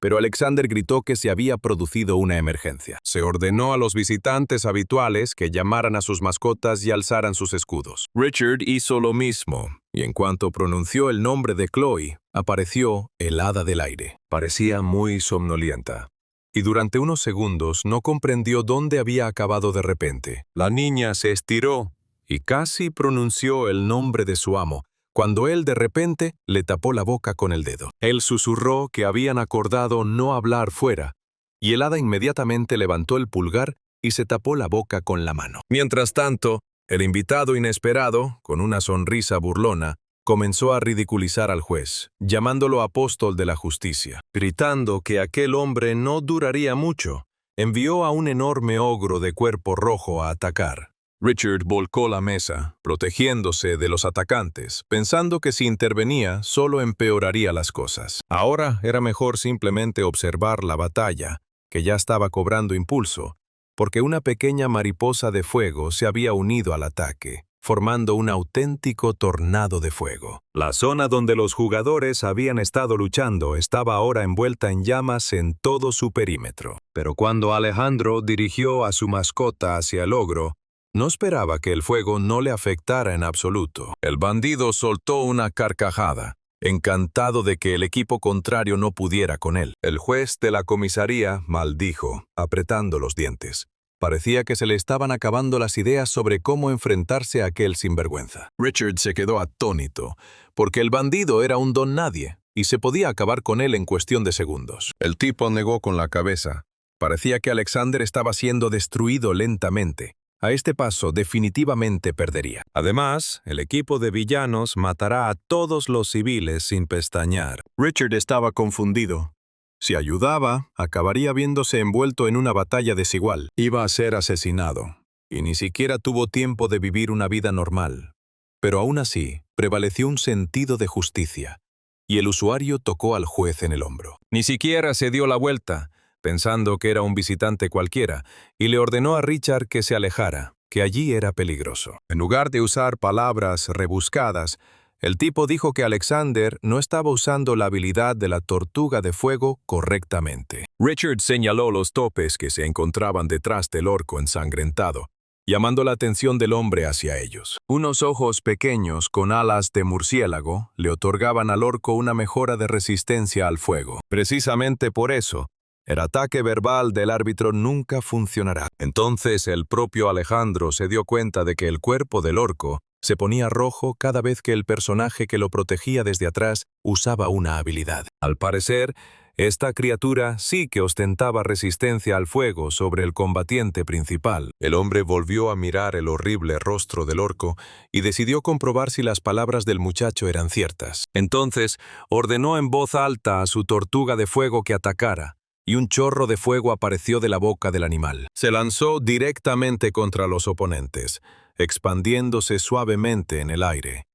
Pero Alexander gritó que se había producido una emergencia. Se ordenó a los visitantes habituales que llamaran a sus mascotas y alzaran sus escudos. Richard hizo lo mismo, y en cuanto pronunció el nombre de Chloe, apareció el hada del aire. Parecía muy somnolienta, y durante unos segundos no comprendió dónde había acabado de repente. La niña se estiró y casi pronunció el nombre de su amo, cuando él de repente le tapó la boca con el dedo. Él susurró que habían acordado no hablar fuera, y el hada inmediatamente levantó el pulgar y se tapó la boca con la mano. Mientras tanto, el invitado inesperado, con una sonrisa burlona, comenzó a ridiculizar al juez, llamándolo apóstol de la justicia. Gritando que aquel hombre no duraría mucho, envió a un enorme ogro de cuerpo rojo a atacar. Richard volcó la mesa, protegiéndose de los atacantes, pensando que si intervenía solo empeoraría las cosas. Ahora era mejor simplemente observar la batalla, que ya estaba cobrando impulso, porque una pequeña mariposa de fuego se había unido al ataque, formando un auténtico tornado de fuego. La zona donde los jugadores habían estado luchando estaba ahora envuelta en llamas en todo su perímetro. Pero cuando Alejandro dirigió a su mascota hacia el ogro, No esperaba que el fuego no le afectara en absoluto. El bandido soltó una carcajada, encantado de que el equipo contrario no pudiera con él. El juez de la comisaría maldijo, apretando los dientes. Parecía que se le estaban acabando las ideas sobre cómo enfrentarse a aquel sinvergüenza. Richard se quedó atónito, porque el bandido era un don nadie, y se podía acabar con él en cuestión de segundos. El tipo negó con la cabeza. Parecía que Alexander estaba siendo destruido lentamente. A este paso definitivamente perdería. Además, el equipo de villanos matará a todos los civiles sin pestañear. Richard estaba confundido. Si ayudaba, acabaría viéndose envuelto en una batalla desigual. Iba a ser asesinado, y ni siquiera tuvo tiempo de vivir una vida normal. Pero aún así, prevaleció un sentido de justicia, y el usuario tocó al juez en el hombro. Ni siquiera se dio la vuelta, pensando que era un visitante cualquiera, y le ordenó a Richard que se alejara, que allí era peligroso. En lugar de usar palabras rebuscadas, el tipo dijo que Alexander no estaba usando la habilidad de la tortuga de fuego correctamente. Richard señaló los topes que se encontraban detrás del orco ensangrentado, llamando la atención del hombre hacia ellos. Unos ojos pequeños con alas de murciélago le otorgaban al orco una mejora de resistencia al fuego. Precisamente por eso, el ataque verbal del árbitro nunca funcionará. Entonces el propio Alejandro se dio cuenta de que el cuerpo del orco se ponía rojo cada vez que el personaje que lo protegía desde atrás usaba una habilidad. Al parecer, esta criatura sí que ostentaba resistencia al fuego sobre el combatiente principal. El hombre volvió a mirar el horrible rostro del orco y decidió comprobar si las palabras del muchacho eran ciertas. Entonces, ordenó en voz alta a su tortuga de fuego que atacara, y un chorro de fuego apareció de la boca del animal. Se lanzó directamente contra los oponentes, expandiéndose suavemente en el aire.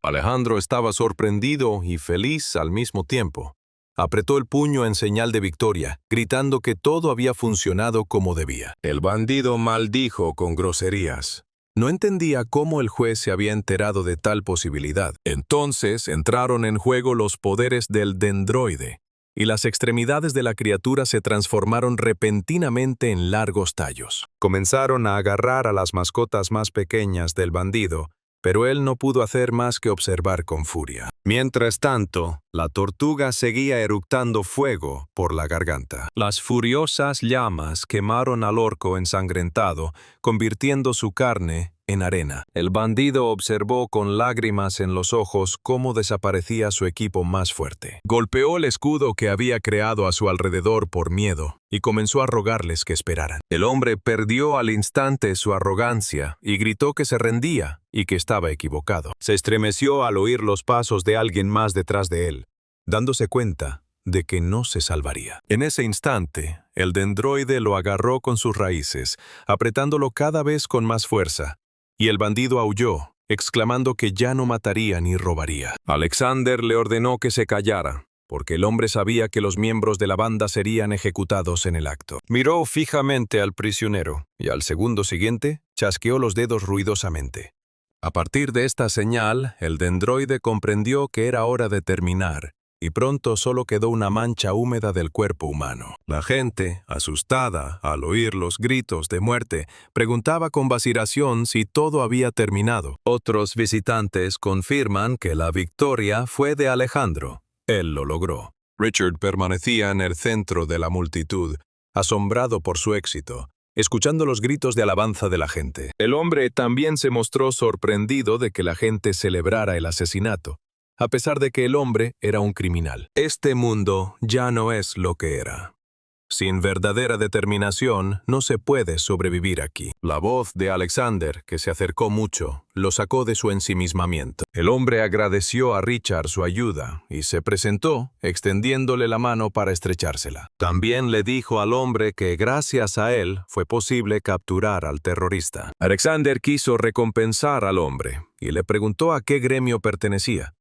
Alejandro estaba sorprendido y feliz al mismo tiempo. Apretó el puño en señal de victoria, gritando que todo había funcionado como debía. El bandido maldijo con groserías. No entendía cómo el juez se había enterado de tal posibilidad. Entonces entraron en juego los poderes del dendroide, y las extremidades de la criatura se transformaron repentinamente en largos tallos. Comenzaron a agarrar a las mascotas más pequeñas del bandido, pero él no pudo hacer más que observar con furia. Mientras tanto, la tortuga seguía eructando fuego por la garganta. Las furiosas llamas quemaron al orco ensangrentado, convirtiendo su carne en arena. El bandido observó con lágrimas en los ojos cómo desaparecía su equipo más fuerte. Golpeó el escudo que había creado a su alrededor por miedo y comenzó a rogarles que esperaran. El hombre perdió al instante su arrogancia y gritó que se rendía y que estaba equivocado. Se estremeció al oír los pasos de alguien más detrás de él, dándose cuenta de que no se salvaría. En ese instante, el dendroide lo agarró con sus raíces, apretándolo cada vez con más fuerza, y el bandido aulló, exclamando que ya no mataría ni robaría. Alexander le ordenó que se callara, porque el hombre sabía que los miembros de la banda serían ejecutados en el acto. Miró fijamente al prisionero, y al segundo siguiente, chasqueó los dedos ruidosamente. A partir de esta señal, el dendroide comprendió que era hora de terminar, y pronto solo quedó una mancha húmeda del cuerpo humano. La gente, asustada al oír los gritos de muerte, preguntaba con vacilación si todo había terminado. Otros visitantes confirman que la victoria fue de Alejandro. Él lo logró. Richard permanecía en el centro de la multitud, asombrado por su éxito, escuchando los gritos de alabanza de la gente. El hombre también se mostró sorprendido de que la gente celebrara el asesinato, a pesar de que el hombre era un criminal. Este mundo ya no es lo que era. Sin verdadera determinación, no se puede sobrevivir aquí. La voz de Alexander, que se acercó mucho, lo sacó de su ensimismamiento. El hombre agradeció a Richard su ayuda y se presentó, extendiéndole la mano para estrechársela. También le dijo al hombre que gracias a él fue posible capturar al terrorista. Alexander quiso recompensar al hombre y le preguntó a qué gremio pertenecía,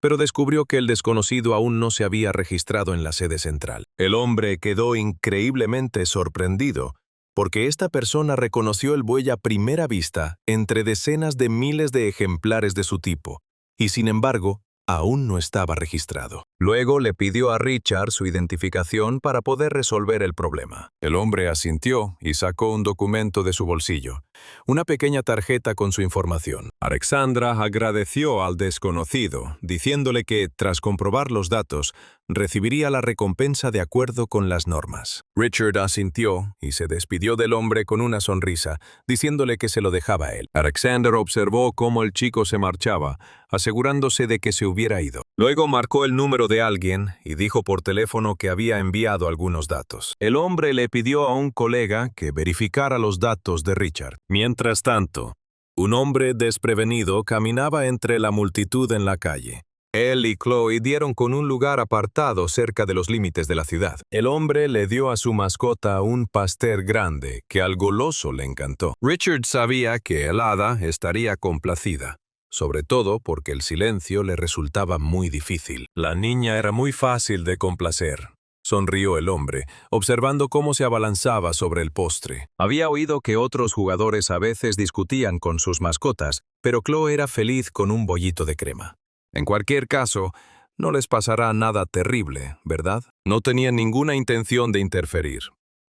pero descubrió que el desconocido aún no se había registrado en la sede central. El hombre quedó increíblemente sorprendido, porque esta persona reconoció el buey a primera vista entre decenas de miles de ejemplares de su tipo, y sin embargo, aún no estaba registrado. Luego le pidió a Richard su identificación para poder resolver el problema. El hombre asintió y sacó un documento de su bolsillo, una pequeña tarjeta con su información. Alexandra agradeció al desconocido, diciéndole que, tras comprobar los datos, recibiría la recompensa de acuerdo con las normas. Richard asintió y se despidió del hombre con una sonrisa, diciéndole que se lo dejaba a él. Alexander observó cómo el chico se marchaba, asegurándose de que se hubiera ido. Luego marcó el número de alguien y dijo por teléfono que había enviado algunos datos. El hombre le pidió a un colega que verificara los datos de Richard. Mientras tanto, un hombre desprevenido caminaba entre la multitud en la calle. Él y Chloe dieron con un lugar apartado cerca de los límites de la ciudad. El hombre le dio a su mascota un pastel grande que al goloso le encantó. Richard sabía que el hada estaría complacida, sobre todo porque el silencio le resultaba muy difícil. La niña era muy fácil de complacer. Sonrió el hombre, observando cómo se abalanzaba sobre el postre. Había oído que otros jugadores a veces discutían con sus mascotas, pero Chloe era feliz con un bollito de crema. En cualquier caso, no les pasará nada terrible, ¿verdad? No tenían ninguna intención de interferir.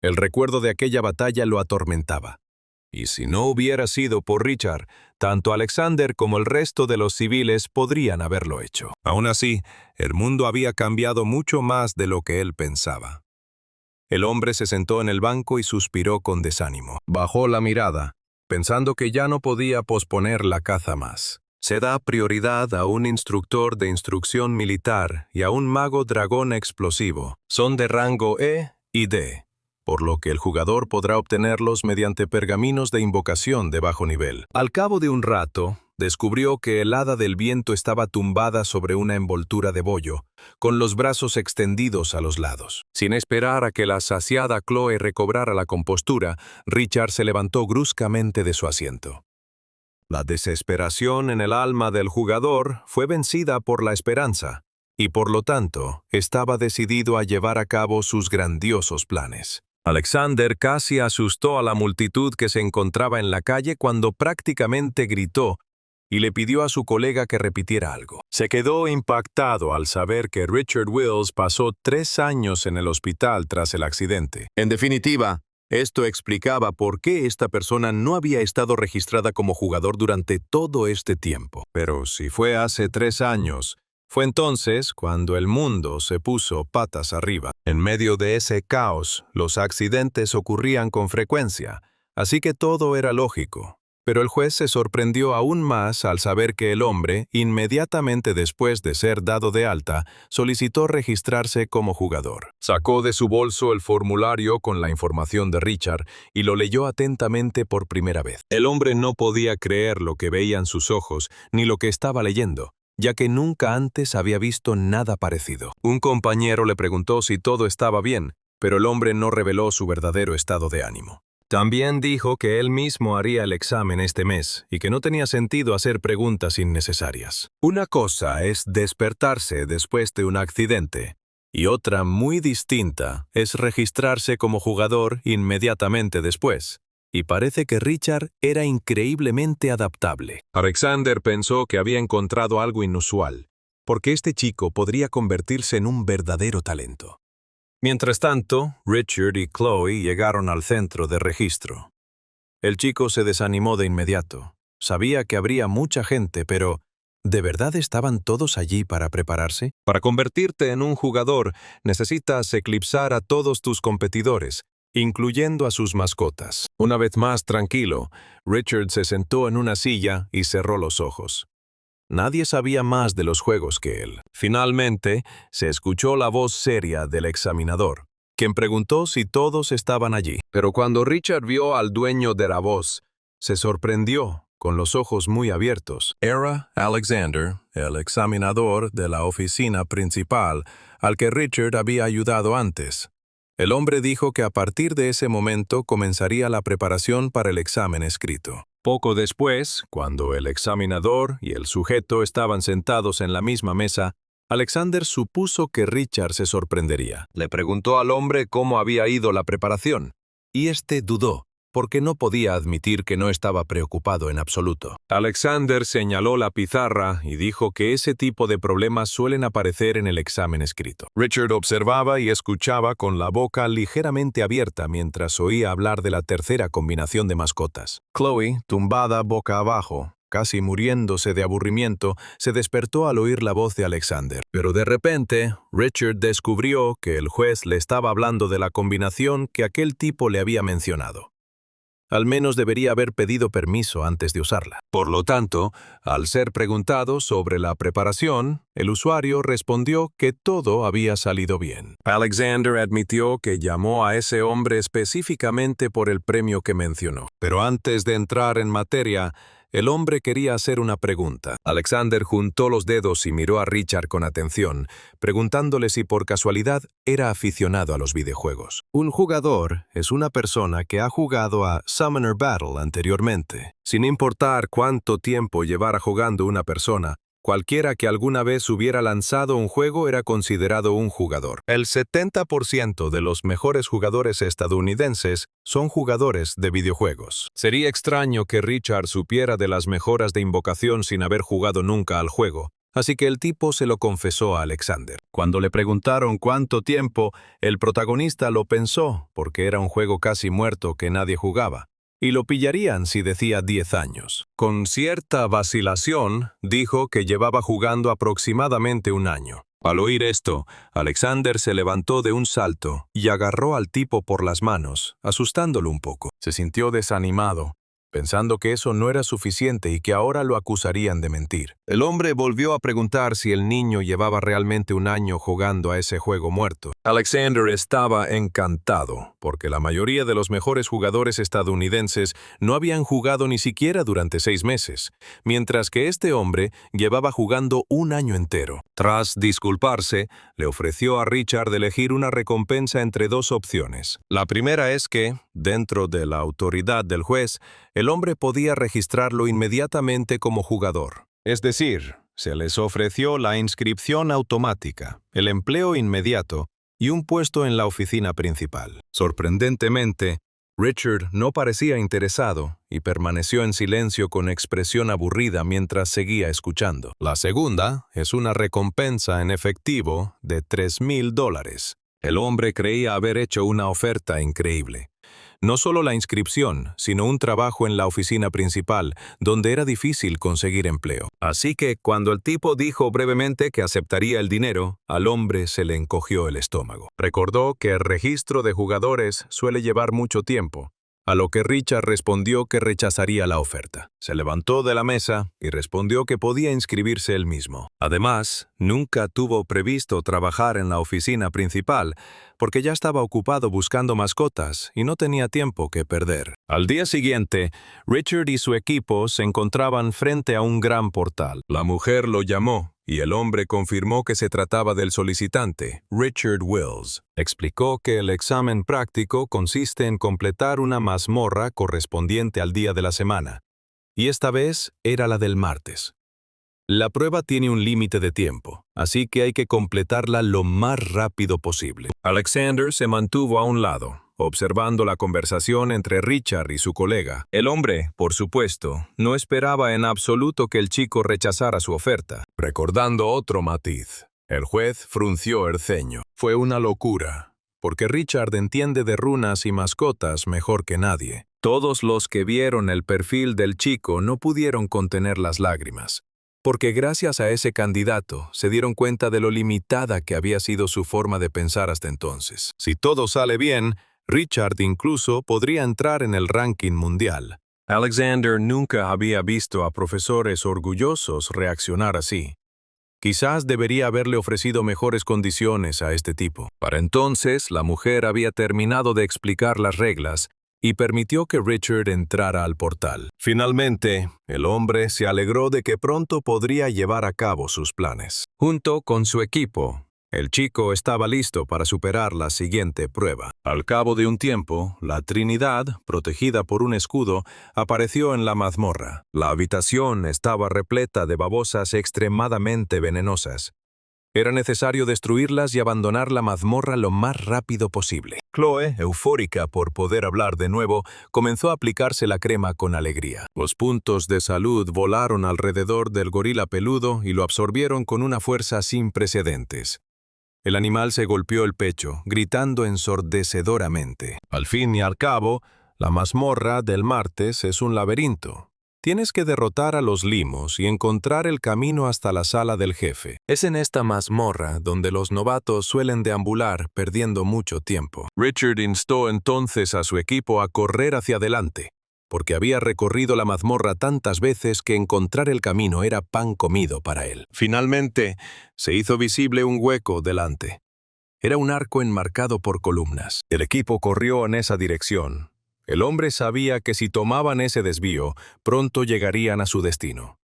El recuerdo de aquella batalla lo atormentaba. Y si no hubiera sido por Richard, tanto Alexander como el resto de los civiles podrían haberlo hecho. Aún así, el mundo había cambiado mucho más de lo que él pensaba. El hombre se sentó en el banco y suspiró con desánimo. Bajó la mirada, pensando que ya no podía posponer la caza más. Se da prioridad a un instructor de instrucción militar y a un mago dragón explosivo. Son de rango E y D, por lo que el jugador podrá obtenerlos mediante pergaminos de invocación de bajo nivel. Al cabo de un rato, descubrió que el hada del viento estaba tumbada sobre una envoltura de bollo, con los brazos extendidos a los lados. Sin esperar a que la saciada Chloe recobrara la compostura, Richard se levantó bruscamente de su asiento. La desesperación en el alma del jugador fue vencida por la esperanza, y por lo tanto, estaba decidido a llevar a cabo sus grandiosos planes. Alexander casi asustó a la multitud que se encontraba en la calle cuando prácticamente gritó y le pidió a su colega que repitiera algo. Se quedó impactado al saber que Richard Wills pasó 3 años en el hospital tras el accidente. En definitiva, esto explicaba por qué esta persona no había estado registrada como jugador durante todo este tiempo. Pero si fue hace 3 años, fue entonces cuando el mundo se puso patas arriba. En medio de ese caos, los accidentes ocurrían con frecuencia, así que todo era lógico. Pero el juez se sorprendió aún más al saber que el hombre, inmediatamente después de ser dado de alta, solicitó registrarse como jugador. Sacó de su bolso el formulario con la información de Richard y lo leyó atentamente por primera vez. El hombre no podía creer lo que veían sus ojos ni lo que estaba leyendo, ya que nunca antes había visto nada parecido. Un compañero le preguntó si todo estaba bien, pero el hombre no reveló su verdadero estado de ánimo. También dijo que él mismo haría el examen este mes y que no tenía sentido hacer preguntas innecesarias. Una cosa es despertarse después de un accidente y otra muy distinta es registrarse como jugador inmediatamente después. Y parece que Richard era increíblemente adaptable. Alexander pensó que había encontrado algo inusual, porque este chico podría convertirse en un verdadero talento. Mientras tanto, Richard y Chloe llegaron al centro de registro. El chico se desanimó de inmediato. Sabía que habría mucha gente, pero ¿de verdad estaban todos allí para prepararse? Para convertirte en un jugador, necesitas eclipsar a todos tus competidores, incluyendo a sus mascotas. Una vez más tranquilo, Richard se sentó en una silla y cerró los ojos. Nadie sabía más de los juegos que él. Finalmente, se escuchó la voz seria del examinador, quien preguntó si todos estaban allí. Pero cuando Richard vio al dueño de la voz, se sorprendió, con los ojos muy abiertos. Era Alexander, el examinador de la oficina principal, al que Richard había ayudado antes. El hombre dijo que a partir de ese momento comenzaría la preparación para el examen escrito. Poco después, cuando el examinador y el sujeto estaban sentados en la misma mesa, Alexander supuso que Richard se sorprendería. Le preguntó al hombre cómo había ido la preparación, y este dudó, porque no podía admitir que no estaba preocupado en absoluto. Alexander señaló la pizarra y dijo que ese tipo de problemas suelen aparecer en el examen escrito. Richard observaba y escuchaba con la boca ligeramente abierta mientras oía hablar de la tercera combinación de mascotas. Chloe, tumbada boca abajo, casi muriéndose de aburrimiento, se despertó al oír la voz de Alexander. Pero de repente, Richard descubrió que el juez le estaba hablando de la combinación que aquel tipo le había mencionado. Al menos debería haber pedido permiso antes de usarla. Por lo tanto, al ser preguntado sobre la preparación, el usuario respondió que todo había salido bien. Alexander admitió que llamó a ese hombre específicamente por el premio que mencionó. Pero antes de entrar en materia, el hombre quería hacer una pregunta. Alexander juntó los dedos y miró a Richard con atención, preguntándole si por casualidad era aficionado a los videojuegos. Un jugador es una persona que ha jugado a Summoner Battle anteriormente. Sin importar cuánto tiempo llevara jugando una persona, cualquiera que alguna vez hubiera lanzado un juego era considerado un jugador. El 70% de los mejores jugadores estadounidenses son jugadores de videojuegos. Sería extraño que Richard supiera de las mejoras de invocación sin haber jugado nunca al juego, así que el tipo se lo confesó a Alexander. Cuando le preguntaron cuánto tiempo, el protagonista lo pensó, porque era un juego casi muerto que nadie jugaba. Y lo pillarían si decía 10 años. Con cierta vacilación, dijo que llevaba jugando aproximadamente un año. Al oír esto, Alexander se levantó de un salto y agarró al tipo por las manos, asustándolo un poco. Se sintió desanimado, pensando que eso no era suficiente y que ahora lo acusarían de mentir. El hombre volvió a preguntar si el niño llevaba realmente un año jugando a ese juego muerto. Alexander estaba encantado, porque la mayoría de los mejores jugadores estadounidenses no habían jugado ni siquiera durante 6 meses, mientras que este hombre llevaba jugando un año entero. Tras disculparse, le ofreció a Richard elegir una recompensa entre 2 opciones. La primera es que, dentro de la autoridad del juez, el hombre podía registrarlo inmediatamente como jugador. Es decir, se les ofreció la inscripción automática, el empleo inmediato y un puesto en la oficina principal. Sorprendentemente, Richard no parecía interesado y permaneció en silencio con expresión aburrida mientras seguía escuchando. La segunda es una recompensa en efectivo de $3,000. El hombre creía haber hecho una oferta increíble. No solo la inscripción, sino un trabajo en la oficina principal, donde era difícil conseguir empleo. Así que, cuando el tipo dijo brevemente que aceptaría el dinero, al hombre se le encogió el estómago. Recordó que el registro de jugadores suele llevar mucho tiempo, a lo que Richard respondió que rechazaría la oferta. Se levantó de la mesa y respondió que podía inscribirse él mismo. Además, nunca tuvo previsto trabajar en la oficina principal, porque ya estaba ocupado buscando mascotas y no tenía tiempo que perder. Al día siguiente, Richard y su equipo se encontraban frente a un gran portal. La mujer lo llamó y el hombre confirmó que se trataba del solicitante, Richard Wills. Explicó que el examen práctico consiste en completar una mazmorra correspondiente al día de la semana, y esta vez era la del martes. La prueba tiene un límite de tiempo, así que hay que completarla lo más rápido posible. Alexander se mantuvo a un lado, observando la conversación entre Richard y su colega. El hombre, por supuesto, no esperaba en absoluto que el chico rechazara su oferta. Recordando otro matiz, el juez frunció el ceño. Fue una locura, porque Richard entiende de runas y mascotas mejor que nadie. Todos los que vieron el perfil del chico no pudieron contener las lágrimas, porque gracias a ese candidato se dieron cuenta de lo limitada que había sido su forma de pensar hasta entonces. Si todo sale bien, Richard incluso podría entrar en el ranking mundial. Alexander nunca había visto a profesores orgullosos reaccionar así. Quizás debería haberle ofrecido mejores condiciones a este tipo. Para entonces, la mujer había terminado de explicar las reglas y permitió que Richard entrara al portal. Finalmente, el hombre se alegró de que pronto podría llevar a cabo sus planes. Junto con su equipo, el chico estaba listo para superar la siguiente prueba. Al cabo de un tiempo, la Trinidad, protegida por un escudo, apareció en la mazmorra. La habitación estaba repleta de babosas extremadamente venenosas. Era necesario destruirlas y abandonar la mazmorra lo más rápido posible. Chloe, eufórica por poder hablar de nuevo, comenzó a aplicarse la crema con alegría. Los puntos de salud volaron alrededor del gorila peludo y lo absorbieron con una fuerza sin precedentes. El animal se golpeó el pecho, gritando ensordecedoramente. Al fin y al cabo, la mazmorra del martes es un laberinto. Tienes que derrotar a los limos y encontrar el camino hasta la sala del jefe. Es en esta mazmorra donde los novatos suelen deambular perdiendo mucho tiempo. Richard instó entonces a su equipo a correr hacia adelante, porque había recorrido la mazmorra tantas veces que encontrar el camino era pan comido para él. Finalmente, se hizo visible un hueco delante. Era un arco enmarcado por columnas. El equipo corrió en esa dirección. El hombre sabía que si tomaban ese desvío, pronto llegarían a su destino.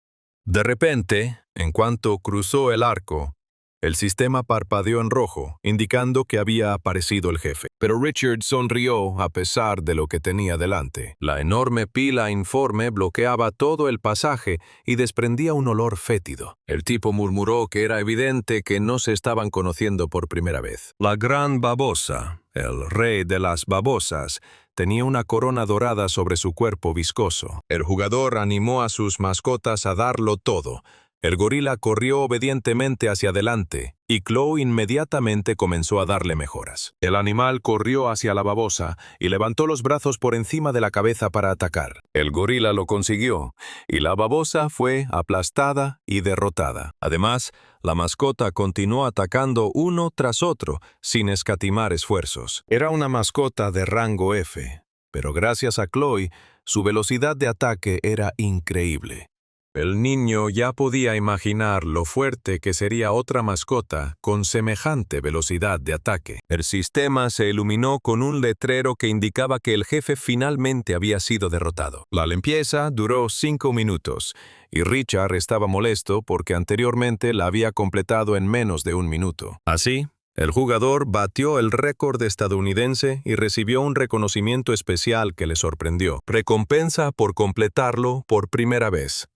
De repente, en cuanto cruzó el arco, el sistema parpadeó en rojo, indicando que había aparecido el jefe. Pero Richard sonrió a pesar de lo que tenía delante. La enorme pila informe bloqueaba todo el pasaje y desprendía un olor fétido. El tipo murmuró que era evidente que no se estaban conociendo por primera vez. La gran babosa, el rey de las babosas, tenía una corona dorada sobre su cuerpo viscoso. El jugador animó a sus mascotas a darlo todo. El gorila corrió obedientemente hacia adelante y Chloe inmediatamente comenzó a darle mejoras. El animal corrió hacia la babosa y levantó los brazos por encima de la cabeza para atacar. El gorila lo consiguió y la babosa fue aplastada y derrotada. Además, la mascota continuó atacando uno tras otro sin escatimar esfuerzos. Era una mascota de rango F, pero gracias a Chloe, su velocidad de ataque era increíble. El niño ya podía imaginar lo fuerte que sería otra mascota con semejante velocidad de ataque. El sistema se iluminó con un letrero que indicaba que el jefe finalmente había sido derrotado. La limpieza duró 5 minutos, y Richard estaba molesto porque anteriormente la había completado en menos de 1 minuto. Así, el jugador batió el récord estadounidense y recibió un reconocimiento especial que le sorprendió. Recompensa por completarlo por primera vez.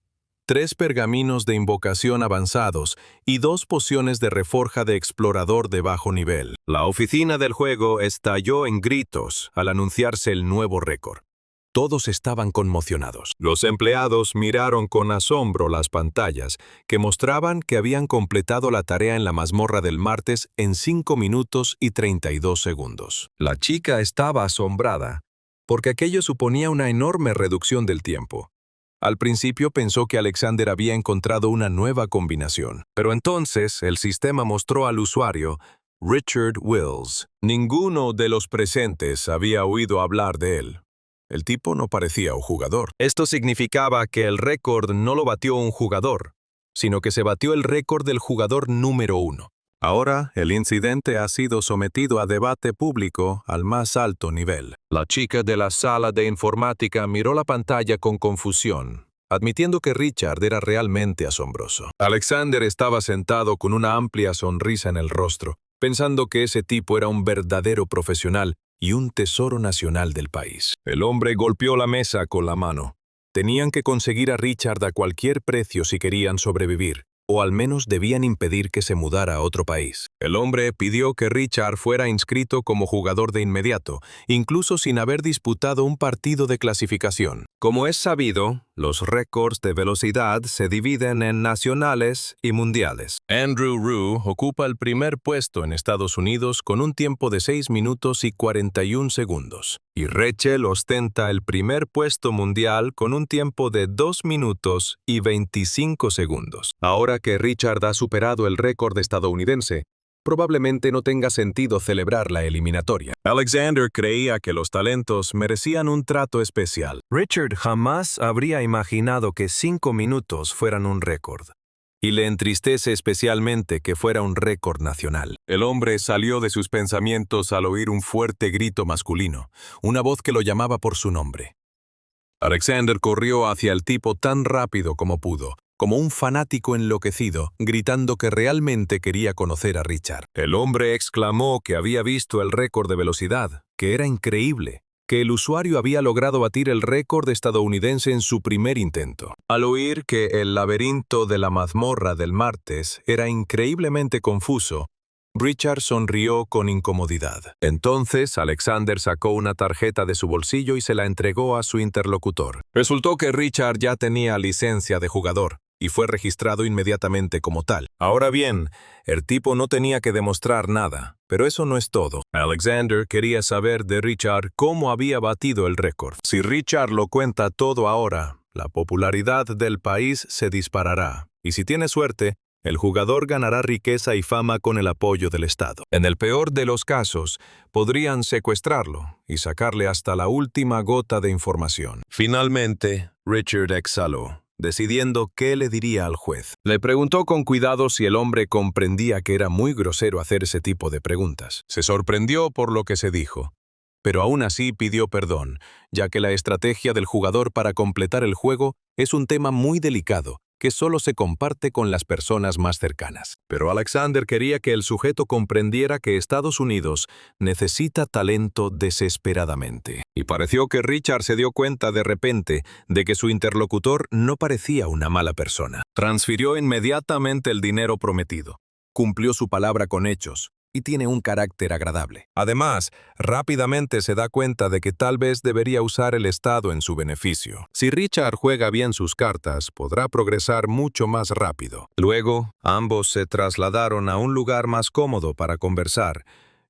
3 pergaminos de invocación avanzados y 2 pociones de reforja de explorador de bajo nivel. La oficina del juego estalló en gritos al anunciarse el nuevo récord. Todos estaban conmocionados. Los empleados miraron con asombro las pantallas que mostraban que habían completado la tarea en la mazmorra del martes en 5 minutos y 32 segundos. La chica estaba asombrada, porque aquello suponía una enorme reducción del tiempo. Al principio pensó que Alexander había encontrado una nueva combinación, pero entonces el sistema mostró al usuario Richard Wills. Ninguno de los presentes había oído hablar de él. El tipo no parecía un jugador. Esto significaba que el récord no lo batió un jugador, sino que se batió el récord del jugador número 1. Ahora, el incidente ha sido sometido a debate público al más alto nivel. La chica de la sala de informática miró la pantalla con confusión, admitiendo que Richard era realmente asombroso. Alexander estaba sentado con una amplia sonrisa en el rostro, pensando que ese tipo era un verdadero profesional y un tesoro nacional del país. El hombre golpeó la mesa con la mano. Tenían que conseguir a Richard a cualquier precio si querían sobrevivir, o al menos debían impedir que se mudara a otro país. El hombre pidió que Richard fuera inscrito como jugador de inmediato, incluso sin haber disputado un partido de clasificación. Como es sabido, los récords de velocidad se dividen en nacionales y mundiales. Andrew Rue ocupa el primer puesto en Estados Unidos con un tiempo de 6 minutos y 41 segundos. Y Rachel ostenta el primer puesto mundial con un tiempo de 2 minutos y 25 segundos. Ahora que Richard ha superado el récord estadounidense, probablemente no tenga sentido celebrar la eliminatoria. Alexander creía que los talentos merecían un trato especial. Richard jamás habría imaginado que 5 minutos fueran un récord. Y le entristece especialmente que fuera un récord nacional. El hombre salió de sus pensamientos al oír un fuerte grito masculino, una voz que lo llamaba por su nombre. Alexander corrió hacia el tipo tan rápido como pudo, como un fanático enloquecido, gritando que realmente quería conocer a Richard. El hombre exclamó que había visto el récord de velocidad, que era increíble, que el usuario había logrado batir el récord estadounidense en su primer intento. Al oír que el laberinto de la mazmorra del martes era increíblemente confuso, Richard sonrió con incomodidad. Entonces, Alexander sacó una tarjeta de su bolsillo y se la entregó a su interlocutor. Resultó que Richard ya tenía licencia de jugador y fue registrado inmediatamente como tal. Ahora bien, el tipo no tenía que demostrar nada, pero eso no es todo. Alexander quería saber de Richard cómo había batido el récord. Si Richard lo cuenta todo ahora, la popularidad del país se disparará, y si tiene suerte, el jugador ganará riqueza y fama con el apoyo del Estado. En el peor de los casos, podrían secuestrarlo y sacarle hasta la última gota de información. Finalmente, Richard exhaló, decidiendo qué le diría al juez. Le preguntó con cuidado si el hombre comprendía que era muy grosero hacer ese tipo de preguntas. Se sorprendió por lo que se dijo, pero aún así pidió perdón, ya que la estrategia del jugador para completar el juego es un tema muy delicado, que solo se comparte con las personas más cercanas. Pero Alexander quería que el sujeto comprendiera que Estados Unidos necesita talento desesperadamente. Y pareció que Richard se dio cuenta de repente de que su interlocutor no parecía una mala persona. Transfirió inmediatamente el dinero prometido. Cumplió su palabra con hechos y tiene un carácter agradable. Además, rápidamente se da cuenta de que tal vez debería usar el Estado en su beneficio. Si Richard juega bien sus cartas, podrá progresar mucho más rápido. Luego, ambos se trasladaron a un lugar más cómodo para conversar,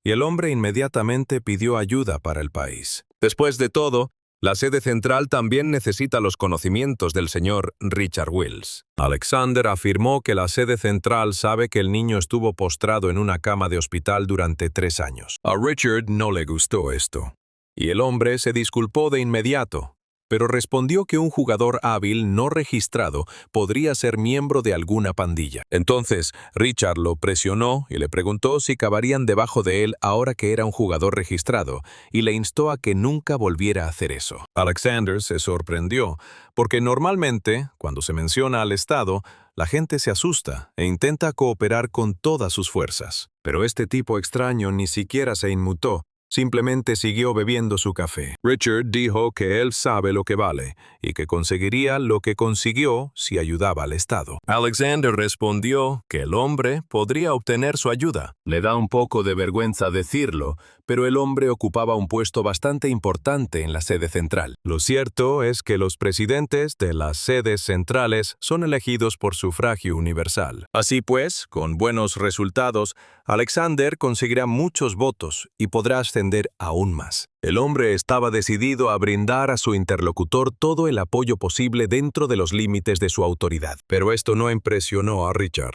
y el hombre inmediatamente pidió ayuda para el país. Después de todo, la sede central también necesita los conocimientos del señor Richard Wills. Alexander afirmó que la sede central sabe que el niño estuvo postrado en una cama de hospital durante 3 años. A Richard no le gustó esto, y el hombre se disculpó de inmediato, pero respondió que un jugador hábil no registrado podría ser miembro de alguna pandilla. Entonces, Richard lo presionó y le preguntó si cavarían debajo de él ahora que era un jugador registrado, y le instó a que nunca volviera a hacer eso. Alexander se sorprendió, porque normalmente, cuando se menciona al Estado, la gente se asusta e intenta cooperar con todas sus fuerzas. Pero este tipo extraño ni siquiera se inmutó. Simplemente siguió bebiendo su café. Richard dijo que él sabe lo que vale y que conseguiría lo que consiguió si ayudaba al Estado. Alexander respondió que el hombre podría obtener su ayuda. Le da un poco de vergüenza decirlo, pero el hombre ocupaba un puesto bastante importante en la sede central. Lo cierto es que los presidentes de las sedes centrales son elegidos por sufragio universal. Así pues, con buenos resultados, Alexander conseguirá muchos votos y podrá ascender aún más. El hombre estaba decidido a brindar a su interlocutor todo el apoyo posible dentro de los límites de su autoridad. Pero esto no impresionó a Richard.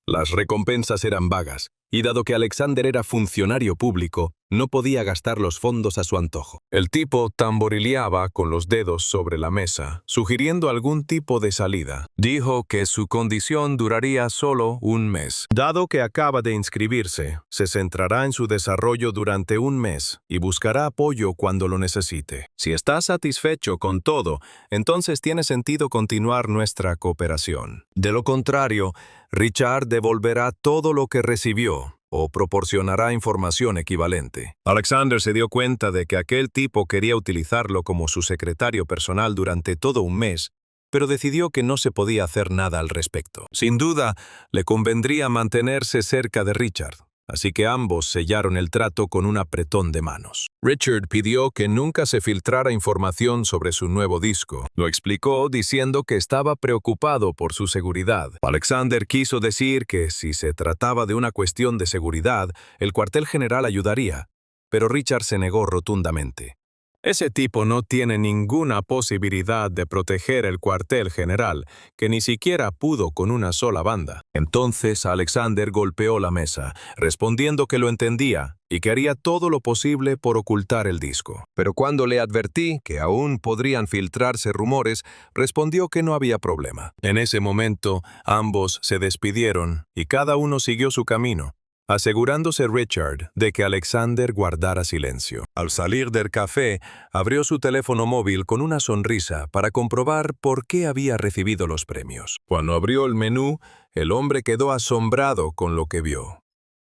Las recompensas eran vagas, y dado que Alexander era funcionario público, no podía gastar los fondos a su antojo. El tipo tamborileaba con los dedos sobre la mesa, sugiriendo algún tipo de salida. Dijo que su condición duraría solo 1 mes. Dado que acaba de inscribirse, se centrará en su desarrollo durante 1 mes y buscará apoyo cuando lo necesite. Si está satisfecho con todo, entonces tiene sentido continuar nuestra cooperación. De lo contrario, Richard devolverá todo lo que recibió o proporcionará información equivalente. Alexander se dio cuenta de que aquel tipo quería utilizarlo como su secretario personal durante todo 1 mes, pero decidió que no se podía hacer nada al respecto. Sin duda, le convendría mantenerse cerca de Richard, así que ambos sellaron el trato con un apretón de manos. Richard pidió que nunca se filtrara información sobre su nuevo disco. Lo explicó diciendo que estaba preocupado por su seguridad. Alexander quiso decir que si se trataba de una cuestión de seguridad, el cuartel general ayudaría, pero Richard se negó rotundamente. Ese tipo no tiene ninguna posibilidad de proteger el cuartel general, que ni siquiera pudo con una sola banda. Entonces Alexander golpeó la mesa, respondiendo que lo entendía y que haría todo lo posible por ocultar el disco. Pero cuando le advertí que aún podrían filtrarse rumores, respondió que no había problema. En ese momento, ambos se despidieron y cada uno siguió su camino, asegurándose Richard de que Alexander guardara silencio. Al salir del café, abrió su teléfono móvil con una sonrisa para comprobar por qué había recibido los premios. Cuando abrió el menú, el hombre quedó asombrado con lo que vio.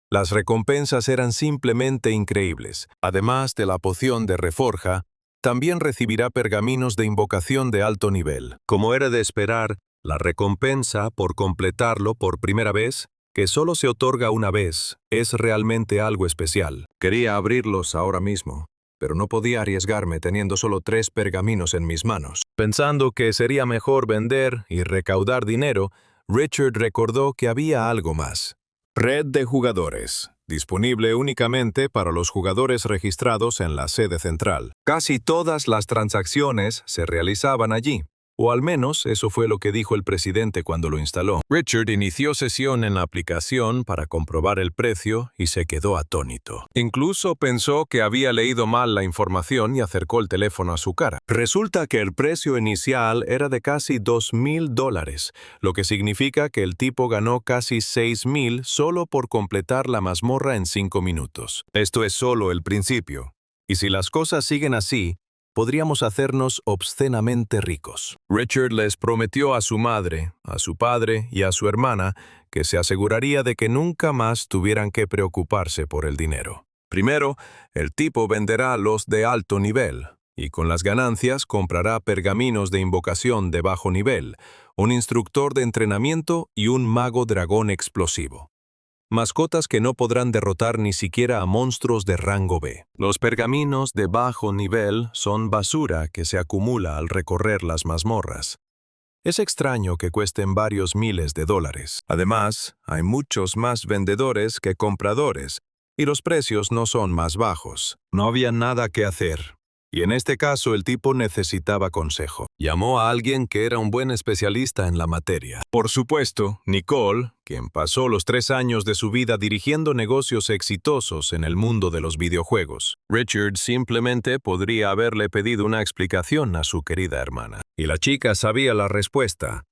Las recompensas eran simplemente increíbles. Además de la poción de reforja, también recibirá pergaminos de invocación de alto nivel. Como era de esperar, la recompensa por completarlo por primera vez, que solo se otorga una vez, es realmente algo especial. Quería abrirlos ahora mismo, pero no podía arriesgarme teniendo solo 3 pergaminos en mis manos. Pensando que sería mejor vender y recaudar dinero, Richard recordó que había algo más. Red de jugadores, disponible únicamente para los jugadores registrados en la sede central. Casi todas las transacciones se realizaban allí, o al menos eso fue lo que dijo el presidente cuando lo instaló. Richard inició sesión en la aplicación para comprobar el precio y se quedó atónito. Incluso pensó que había leído mal la información y acercó el teléfono a su cara. Resulta que el precio inicial era de casi $2,000, lo que significa que el tipo ganó casi $6,000 solo por completar la mazmorra en 5 minutos. Esto es solo el principio. Y si las cosas siguen así, podríamos hacernos obscenamente ricos. Richard les prometió a su madre, a su padre y a su hermana que se aseguraría de que nunca más tuvieran que preocuparse por el dinero. Primero, el tipo venderá los de alto nivel, y con las ganancias comprará pergaminos de invocación de bajo nivel, un instructor de entrenamiento y un mago dragón explosivo. Mascotas que no podrán derrotar ni siquiera a monstruos de rango B. Los pergaminos de bajo nivel son basura que se acumula al recorrer las mazmorras. Es extraño que cuesten varios miles de dólares. Además, hay muchos más vendedores que compradores, y los precios no son más bajos. No había nada que hacer. Y en este caso el tipo necesitaba consejo. Llamó a alguien que era un buen especialista en la materia. Por supuesto, Nicole, quien pasó los 3 años de su vida dirigiendo negocios exitosos en el mundo de los videojuegos. Richard simplemente podría haberle pedido una explicación a su querida hermana. Y la chica sabía la respuesta.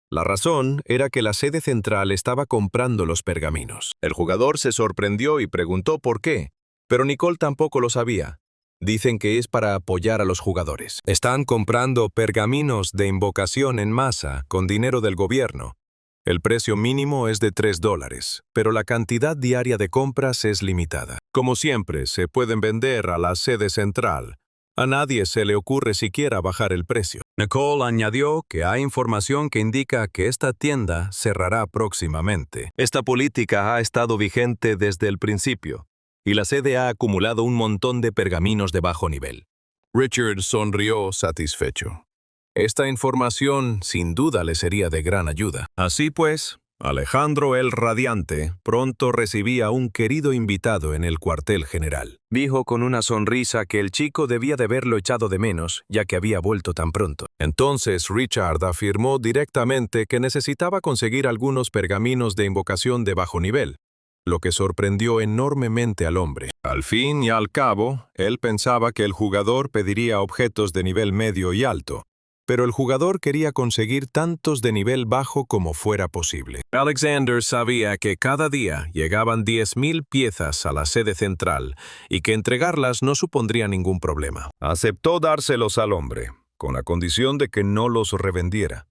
La razón era que la sede central estaba comprando los pergaminos. El jugador se sorprendió y preguntó por qué, pero Nicole tampoco lo sabía. Dicen que es para apoyar a los jugadores. Están comprando pergaminos de invocación en masa con dinero del gobierno. El precio mínimo es de $3, pero la cantidad diaria de compras es limitada. Como siempre, se pueden vender a la sede central. A nadie se le ocurre siquiera bajar el precio. Nicole añadió que hay información que indica que esta tienda cerrará próximamente. Esta política ha estado vigente desde el principio, y la sede ha acumulado un montón de pergaminos de bajo nivel. Richard sonrió satisfecho. Esta información sin duda le sería de gran ayuda. Así pues, Alejandro el Radiante pronto recibía a un querido invitado en el cuartel general. Dijo con una sonrisa que el chico debía de haberlo echado de menos, ya que había vuelto tan pronto. Entonces Richard afirmó directamente que necesitaba conseguir algunos pergaminos de invocación de bajo nivel, lo que sorprendió enormemente al hombre. Al fin y al cabo, él pensaba que el jugador pediría objetos de nivel medio y alto, pero el jugador quería conseguir tantos de nivel bajo como fuera posible. Alexander sabía que cada día llegaban 10,000 piezas a la sede central y que entregarlas no supondría ningún problema. Aceptó dárselos al hombre, con la condición de que no los revendiera.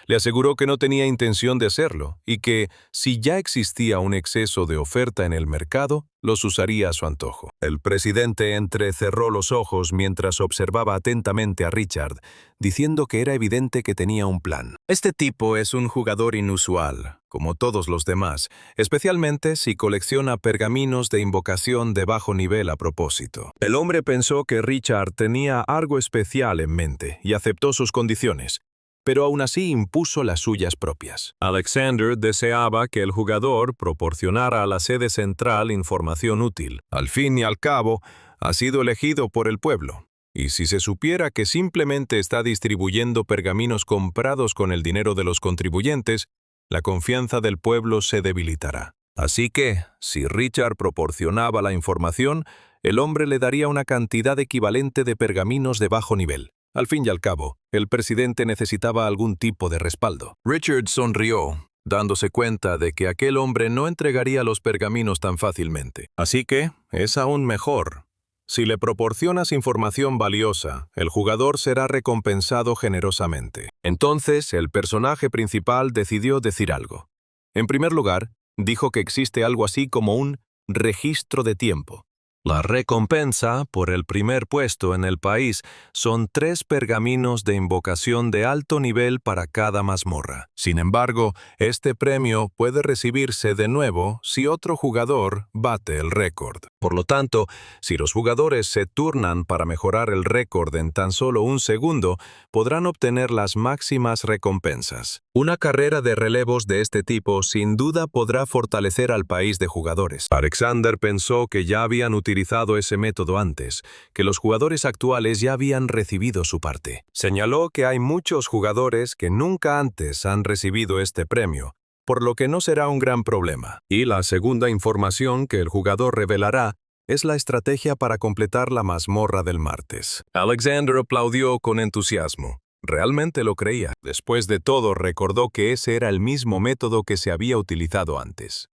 Le aseguró que no tenía intención de hacerlo y que, si ya existía un exceso de oferta en el mercado, los usaría a su antojo. El presidente entrecerró los ojos mientras observaba atentamente a Richard, diciendo que era evidente que tenía un plan. Este tipo es un jugador inusual, como todos los demás, especialmente si colecciona pergaminos de invocación de bajo nivel a propósito. El hombre pensó que Richard tenía algo especial en mente y aceptó sus condiciones, pero aún así impuso las suyas propias. Alexander deseaba que el jugador proporcionara a la sede central información útil. Al fin y al cabo, ha sido elegido por el pueblo. Y si se supiera que simplemente está distribuyendo pergaminos comprados con el dinero de los contribuyentes, la confianza del pueblo se debilitará. Así que, si Richard proporcionaba la información, el hombre le daría una cantidad equivalente de pergaminos de bajo nivel. Al fin y al cabo, el presidente necesitaba algún tipo de respaldo. Richard sonrió, dándose cuenta de que aquel hombre no entregaría los pergaminos tan fácilmente. Así que, es aún mejor. Si le proporcionas información valiosa, el jugador será recompensado generosamente. Entonces, el personaje principal decidió decir algo. En primer lugar, dijo que existe algo así como un registro de tiempo. La recompensa por el primer puesto en el país son 3 pergaminos de invocación de alto nivel para cada mazmorra. Sin embargo, este premio puede recibirse de nuevo si otro jugador bate el récord. Por lo tanto, si los jugadores se turnan para mejorar el récord en tan solo un segundo, podrán obtener las máximas recompensas. Una carrera de relevos de este tipo sin duda podrá fortalecer al país de jugadores. Alexander pensó que ya habían utilizado ese método antes, que los jugadores actuales ya habían recibido su parte. Señaló que hay muchos jugadores que nunca antes han recibido este premio, por lo que no será un gran problema. Y la segunda información que el jugador revelará es la estrategia para completar la mazmorra del martes. Alexander aplaudió con entusiasmo. Realmente lo creía. Después de todo, recordó que ese era el mismo método que se había utilizado antes.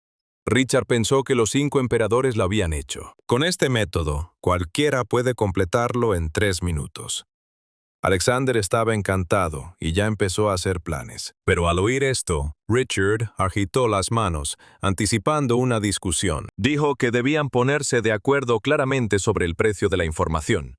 Richard pensó que los 5 emperadores lo habían hecho. Con este método, cualquiera puede completarlo en 3 minutos. Alexander estaba encantado y ya empezó a hacer planes. Pero al oír esto, Richard agitó las manos, anticipando una discusión. Dijo que debían ponerse de acuerdo claramente sobre el precio de la información.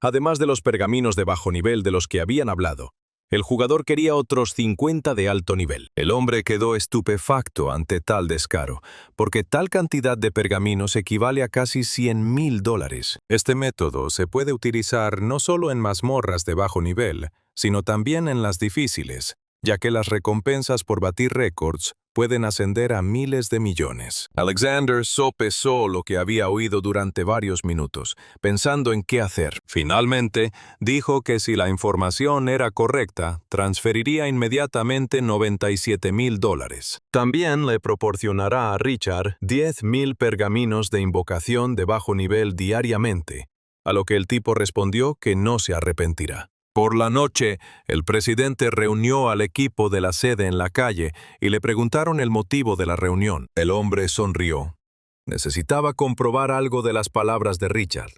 Además de los pergaminos de bajo nivel de los que habían hablado, el jugador quería otros 50 de alto nivel. El hombre quedó estupefacto ante tal descaro, porque tal cantidad de pergaminos equivale a casi $100,000. Este método se puede utilizar no solo en mazmorras de bajo nivel, sino también en las difíciles, ya que las recompensas por batir récords pueden ascender a miles de millones. Alexander sopesó lo que había oído durante varios minutos, pensando en qué hacer. Finalmente, dijo que si la información era correcta, transferiría inmediatamente $97,000. También le proporcionará a Richard 10,000 pergaminos de invocación de bajo nivel diariamente, a lo que el tipo respondió que no se arrepentirá. Por la noche, el presidente reunió al equipo de la sede en la calle y le preguntaron el motivo de la reunión. El hombre sonrió. Necesitaba comprobar algo de las palabras de Richard.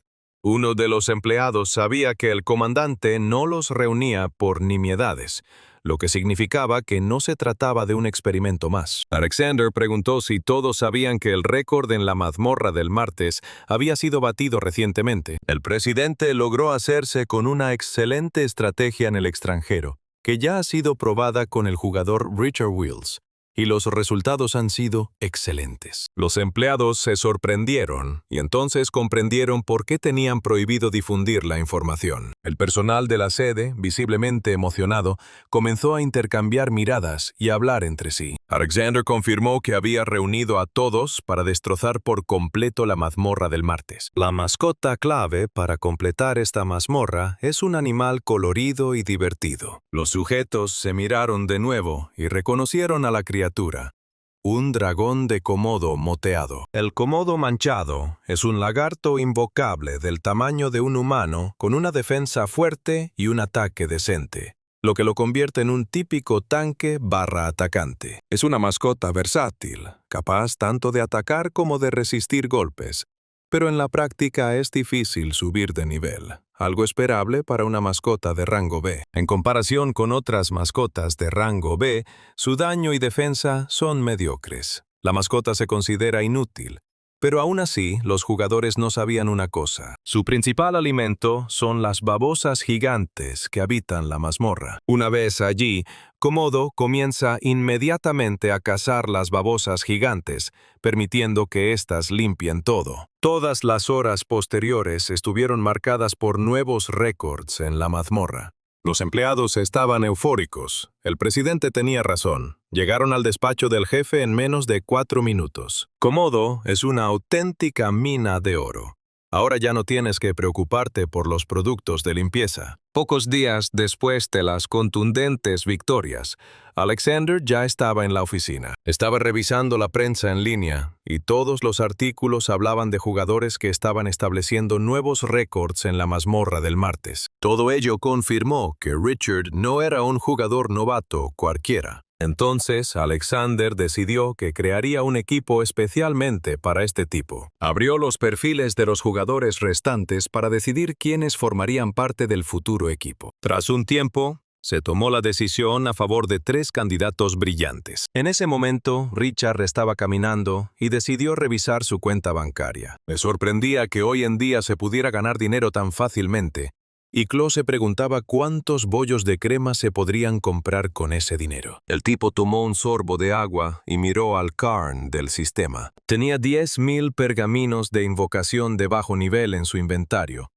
Uno de los empleados sabía que el comandante no los reunía por nimiedades, lo que significaba que no se trataba de un experimento más. Alexander preguntó si todos sabían que el récord en la mazmorra del martes había sido batido recientemente. El presidente logró hacerse con una excelente estrategia en el extranjero, que ya ha sido probada con el jugador Richard Wills, y los resultados han sido excelentes. Los empleados se sorprendieron y entonces comprendieron por qué tenían prohibido difundir la información. El personal de la sede, visiblemente emocionado, comenzó a intercambiar miradas y a hablar entre sí. Alexander confirmó que había reunido a todos para destrozar por completo la mazmorra del martes. La mascota clave para completar esta mazmorra es un animal colorido y divertido. Los sujetos se miraron de nuevo y reconocieron a la criatura. Un dragón de Komodo moteado. El Komodo manchado es un lagarto invocable del tamaño de un humano con una defensa fuerte y un ataque decente, lo que lo convierte en un típico tanque/atacante. Es una mascota versátil, capaz tanto de atacar como de resistir golpes, pero en la práctica es difícil subir de nivel, algo esperable para una mascota de rango B. En comparación con otras mascotas de rango B, su daño y defensa son mediocres. La mascota se considera inútil, pero aún así los jugadores no sabían una cosa. Su principal alimento son las babosas gigantes que habitan la mazmorra. Una vez allí, Komodo comienza inmediatamente a cazar las babosas gigantes, permitiendo que éstas limpien todo. Todas las horas posteriores estuvieron marcadas por nuevos récords en la mazmorra. Los empleados estaban eufóricos. El presidente tenía razón. Llegaron al despacho del jefe en menos de 4 minutos. Komodo es una auténtica mina de oro. Ahora ya no tienes que preocuparte por los productos de limpieza. Pocos días después de las contundentes victorias, Alexander ya estaba en la oficina. Estaba revisando la prensa en línea y todos los artículos hablaban de jugadores que estaban estableciendo nuevos récords en la mazmorra del martes. Todo ello confirmó que Richard no era un jugador novato cualquiera. Entonces, Alexander decidió que crearía un equipo especialmente para este tipo. Abrió los perfiles de los jugadores restantes para decidir quiénes formarían parte del futuro equipo. Tras un tiempo, Se tomó la decisión a favor de 3 candidatos brillantes. En ese momento, Richard estaba caminando y decidió revisar su cuenta bancaria. Le sorprendía que hoy en día se pudiera ganar dinero tan fácilmente, y Chloe se preguntaba cuántos bollos de crema se podrían comprar con ese dinero. El tipo tomó un sorbo de agua y miró al cairn del sistema. Tenía 10.000 pergaminos de invocación de bajo nivel en su inventario.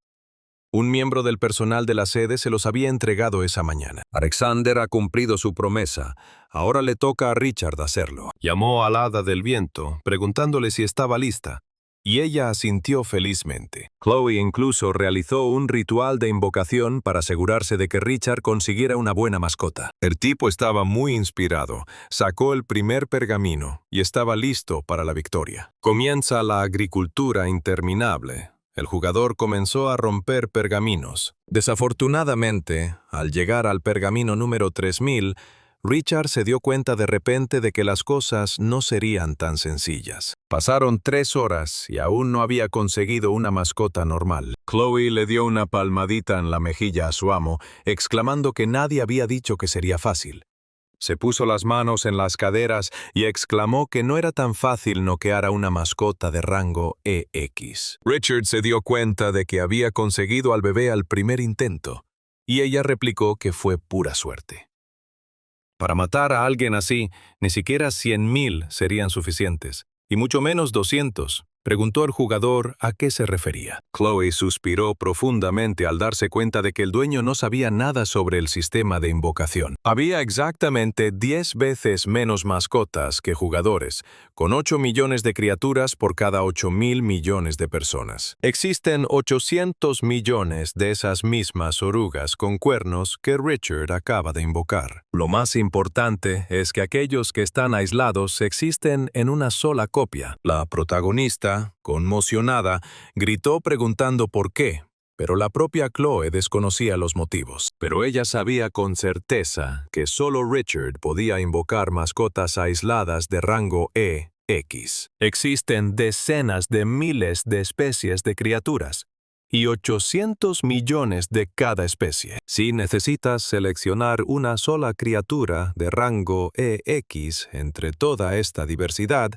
Un miembro del personal de la sede se los había entregado esa mañana. Alexander ha cumplido su promesa. Ahora le toca a Richard hacerlo. Llamó al hada del viento, preguntándole si estaba lista, y ella asintió felizmente. Chloe incluso realizó un ritual de invocación para asegurarse de que Richard consiguiera una buena mascota. El tipo estaba muy inspirado, sacó el primer pergamino y estaba listo para la victoria. Comienza la agricultura interminable. El jugador comenzó a romper pergaminos. Desafortunadamente, al llegar al pergamino número 3000, Richard se dio cuenta de repente de que las cosas no serían tan sencillas. Pasaron 3 horas y aún no había conseguido una mascota normal. Chloe le dio una palmadita en la mejilla a su amo, exclamando que nadie había dicho que sería fácil. Se puso las manos en las caderas y exclamó que no era tan fácil noquear a una mascota de rango EX. Richard se dio cuenta de que había conseguido al bebé al primer intento, y ella replicó que fue pura suerte. Para matar a alguien así, ni siquiera 100.000 serían suficientes, y mucho menos 200. Preguntó el jugador a qué se refería. Chloe suspiró profundamente al darse cuenta de que el dueño no sabía nada sobre el sistema de invocación. Había exactamente 10 veces menos mascotas que jugadores, con 8 millones de criaturas por cada 8.000 millones de personas. Existen 800 millones de esas mismas orugas con cuernos que Richard acaba de invocar. Lo más importante es que aquellos que están aislados existen en una sola copia. La protagonista, conmocionada, gritó preguntando por qué, pero la propia Chloe desconocía los motivos. Pero ella sabía con certeza que solo Richard podía invocar mascotas aisladas de rango EX. Existen decenas de miles de especies de criaturas, y 800 millones de cada especie. Si necesitas seleccionar una sola criatura de rango EX entre toda esta diversidad,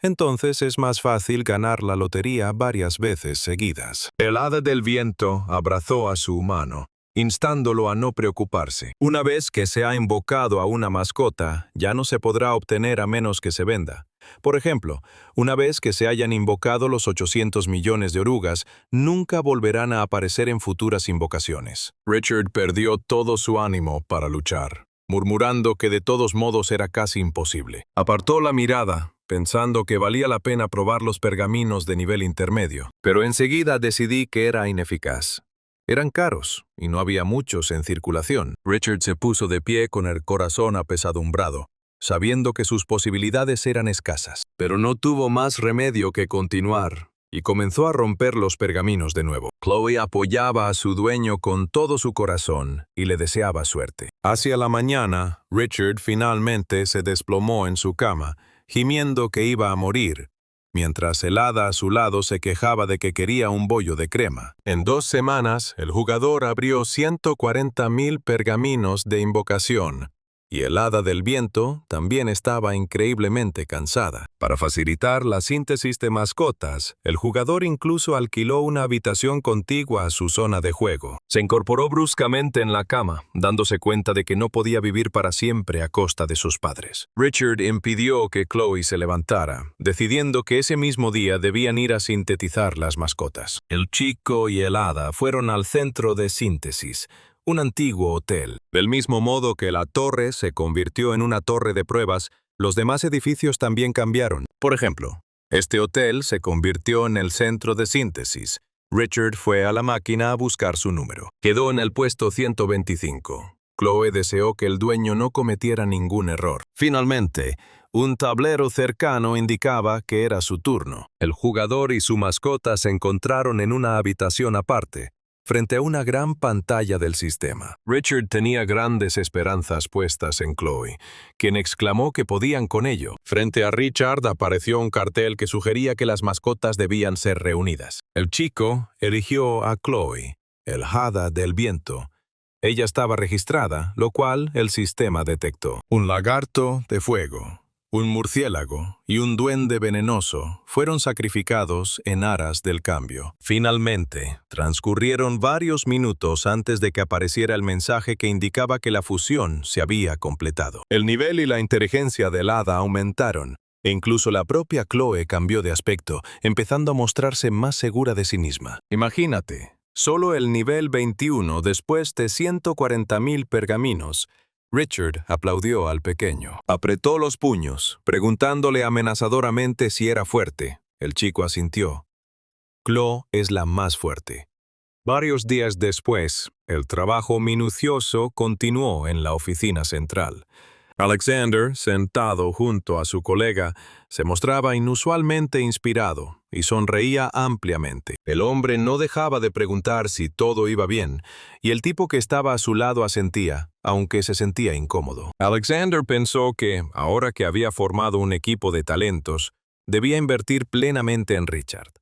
entonces es más fácil ganar la lotería varias veces seguidas. El hada del viento abrazó a su humano, instándolo a no preocuparse. Una vez que se ha invocado a una mascota, ya no se podrá obtener a menos que se venda. Por ejemplo, una vez que se hayan invocado los 800 millones de orugas, nunca volverán a aparecer en futuras invocaciones. Richard perdió todo su ánimo para luchar, murmurando que de todos modos era casi imposible. Apartó la mirada, pensando que valía la pena probar los pergaminos de nivel intermedio, pero enseguida decidí que era ineficaz. Eran caros, y no había muchos en circulación. Richard se puso de pie con el corazón apesadumbrado, sabiendo que sus posibilidades eran escasas. Pero no tuvo más remedio que continuar, y comenzó a romper los pergaminos de nuevo. Chloe apoyaba a su dueño con todo su corazón y le deseaba suerte. Hacia la mañana, Richard finalmente se desplomó en su cama, gimiendo que iba a morir, mientras el hada a su lado se quejaba de que quería un bollo de crema. En 2 semanas, el jugador abrió 140.000 pergaminos de invocación, y el hada del viento también estaba increíblemente cansada. Para facilitar la síntesis de mascotas, el jugador incluso alquiló una habitación contigua a su zona de juego. Se incorporó bruscamente en la cama, dándose cuenta de que no podía vivir para siempre a costa de sus padres. Richard impidió que Chloe se levantara, decidiendo que ese mismo día debían ir a sintetizar las mascotas. El chico y el hada fueron al centro de síntesis, un antiguo hotel. Del mismo modo que la torre se convirtió en una torre de pruebas, los demás edificios también cambiaron. Por ejemplo, este hotel se convirtió en el centro de síntesis. Richard fue a la máquina a buscar su número. Quedó en el puesto 125. Chloe deseó que el dueño no cometiera ningún error. Finalmente, un tablero cercano indicaba que era su turno. El jugador y su mascota se encontraron en una habitación aparte, frente a una gran pantalla del sistema. Richard tenía grandes esperanzas puestas en Chloe, quien exclamó que podían con ello. Frente a Richard apareció un cartel que sugería que las mascotas debían ser reunidas. El chico eligió a Chloe, el hada del viento, Ella estaba registrada, lo cual el sistema detectó. Un lagarto de fuego, un murciélago y un duende venenoso fueron sacrificados en aras del cambio. Finalmente, transcurrieron varios minutos antes de que apareciera el mensaje que indicaba que la fusión se había completado. El nivel y la inteligencia del hada aumentaron, e incluso la propia Chloe cambió de aspecto, empezando a mostrarse más segura de sí misma. Imagínate, solo el nivel 21 después de 140.000 pergaminos. Richard aplaudió al pequeño. Apretó los puños, preguntándole amenazadoramente si era fuerte. El chico asintió. Chloe es la más fuerte. Varios días después, el trabajo minucioso continuó en la oficina central. Alexander, sentado junto a su colega, se mostraba inusualmente inspirado y sonreía ampliamente. El hombre no dejaba de preguntar si todo iba bien, y el tipo que estaba a su lado asentía, aunque se sentía incómodo. Alexander pensó que, ahora que había formado un equipo de talentos, debía invertir plenamente en Richard.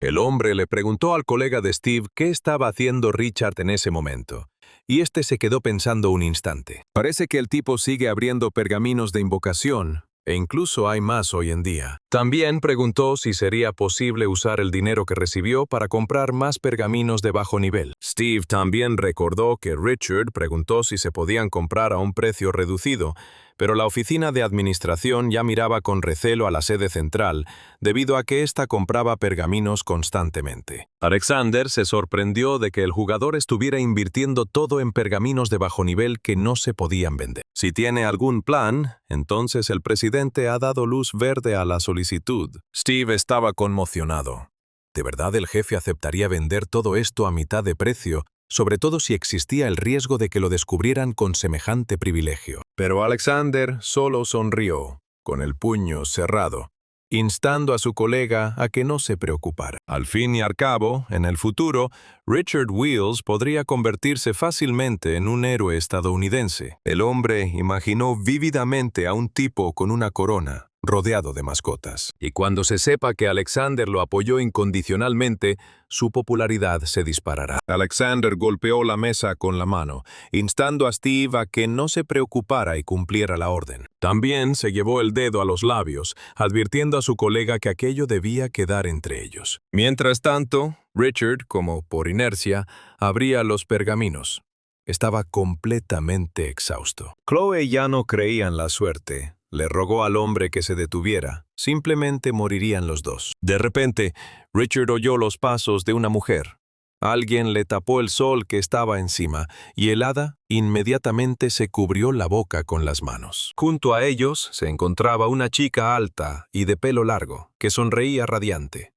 El hombre le preguntó al colega de Steve qué estaba haciendo Richard en ese momento, y este se quedó pensando un instante. Parece que el tipo sigue abriendo pergaminos de invocación, e incluso hay más hoy en día. También preguntó si sería posible usar el dinero que recibió para comprar más pergaminos de bajo nivel. Steve también recordó que Richard preguntó si se podían comprar a un precio reducido, pero la oficina de administración ya miraba con recelo a la sede central, debido a que ésta compraba pergaminos constantemente. Alexander se sorprendió de que el jugador estuviera invirtiendo todo en pergaminos de bajo nivel que no se podían vender. Si tiene algún plan, entonces el presidente ha dado luz verde a la solicitud. Steve estaba conmocionado. ¿De verdad el jefe aceptaría vender todo esto a mitad de precio? Sobre todo si existía el riesgo de que lo descubrieran con semejante privilegio. Pero Alexander solo sonrió, con el puño cerrado, instando a su colega a que no se preocupara. Al fin y al cabo, en el futuro, Richard Wheels podría convertirse fácilmente en un héroe estadounidense. El hombre imaginó vívidamente a un tipo con una corona, rodeado de mascotas. Y cuando se sepa que Alexander lo apoyó incondicionalmente, su popularidad se disparará. Alexander golpeó la mesa con la mano, instando a Steve a que no se preocupara y cumpliera la orden. También se llevó el dedo a los labios, advirtiendo a su colega que aquello debía quedar entre ellos. Mientras tanto, Richard, como por inercia, abría los pergaminos. Estaba completamente exhausto. Chloe ya no creía en la suerte. Le rogó al hombre que se detuviera. Simplemente morirían los dos. De repente, Richard oyó los pasos de una mujer. Alguien le tapó el sol que estaba encima, y el hada inmediatamente se cubrió la boca con las manos. Junto a ellos se encontraba una chica alta y de pelo largo, que sonreía radiante.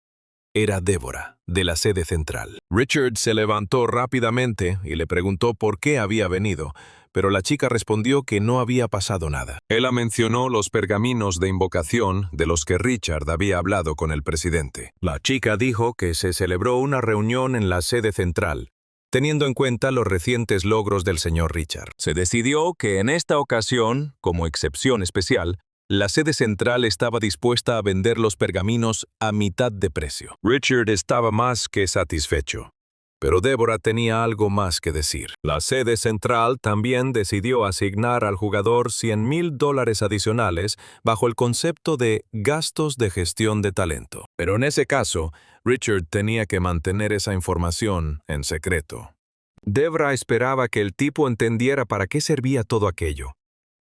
Era Deborah, de la sede central. Richard se levantó rápidamente y le preguntó por qué había venido, pero la chica respondió que no había pasado nada. Ella mencionó los pergaminos de invocación de los que Richard había hablado con el presidente. La chica dijo que se celebró una reunión en la sede central, teniendo en cuenta los recientes logros del señor Richard. Se decidió que en esta ocasión, como excepción especial, la sede central estaba dispuesta a vender los pergaminos a mitad de precio. Richard estaba más que satisfecho. Pero Deborah tenía algo más que decir. La sede central también decidió asignar al jugador $100,000 adicionales bajo el concepto de gastos de gestión de talento. Pero en ese caso, Richard tenía que mantener esa información en secreto. Deborah esperaba que el tipo entendiera para qué servía todo aquello.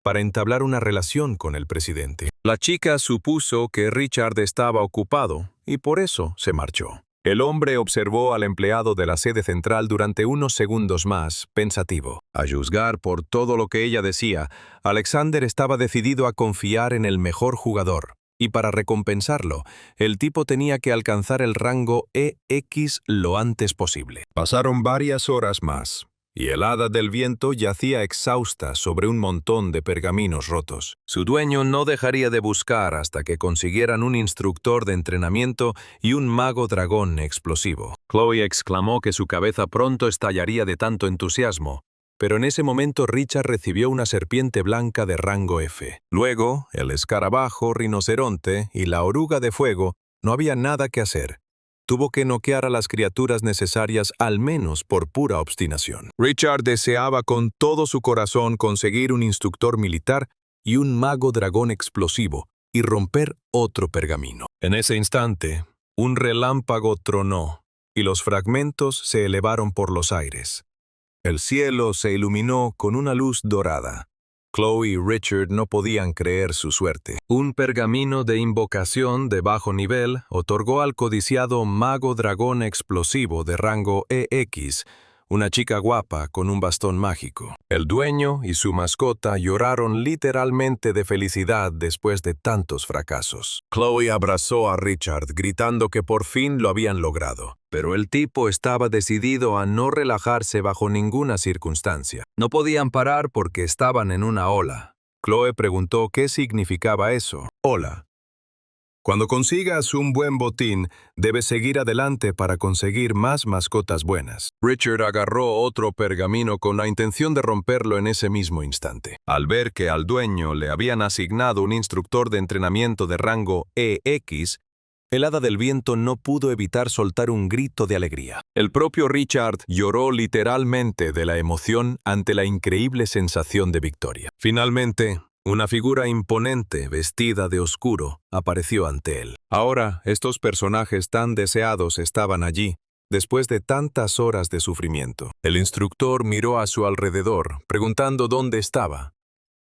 Para entablar una relación con el presidente. La chica supuso que Richard estaba ocupado y por eso se marchó. El hombre observó al empleado de la sede central durante unos segundos más, pensativo. A juzgar por todo lo que ella decía, Alexander estaba decidido a confiar en el mejor jugador, y para recompensarlo, el tipo tenía que alcanzar el rango EX lo antes posible. Pasaron varias horas más, y el hada del viento yacía exhausta sobre un montón de pergaminos rotos. Su dueño no dejaría de buscar hasta que consiguieran un instructor de entrenamiento y un mago dragón explosivo. Chloe exclamó que su cabeza pronto estallaría de tanto entusiasmo, pero en ese momento Richard recibió una serpiente blanca de rango F. Luego, el escarabajo, rinoceronte y la oruga de fuego. No había nada que hacer. tuvo que noquear a las criaturas necesarias al menos por pura obstinación. Richard deseaba con todo su corazón conseguir un instructor militar y un mago dragón explosivo y romper otro pergamino. En ese instante, un relámpago tronó y los fragmentos se elevaron por los aires. El cielo se iluminó con una luz dorada. Chloe y Richard no podían creer su suerte. Un pergamino de invocación de bajo nivel otorgó al codiciado mago dragón explosivo de rango EX una chica guapa con un bastón mágico. El dueño y su mascota lloraron literalmente de felicidad después de tantos fracasos. Chloe abrazó a Richard, gritando que por fin lo habían logrado. Pero el tipo estaba decidido a no relajarse bajo ninguna circunstancia. No podían parar porque estaban en una ola. Chloe preguntó qué significaba eso. Ola. Cuando consigas un buen botín, debes seguir adelante para conseguir más mascotas buenas. Richard agarró otro pergamino con la intención de romperlo en ese mismo instante. Al ver que al dueño le habían asignado un instructor de entrenamiento de rango EX, el hada del viento no pudo evitar soltar un grito de alegría. El propio Richard lloró literalmente de la emoción ante la increíble sensación de victoria. Finalmente, una figura imponente, vestida de oscuro, apareció ante él. Ahora, estos personajes tan deseados estaban allí, después de tantas horas de sufrimiento. El instructor miró a su alrededor, preguntando dónde estaba.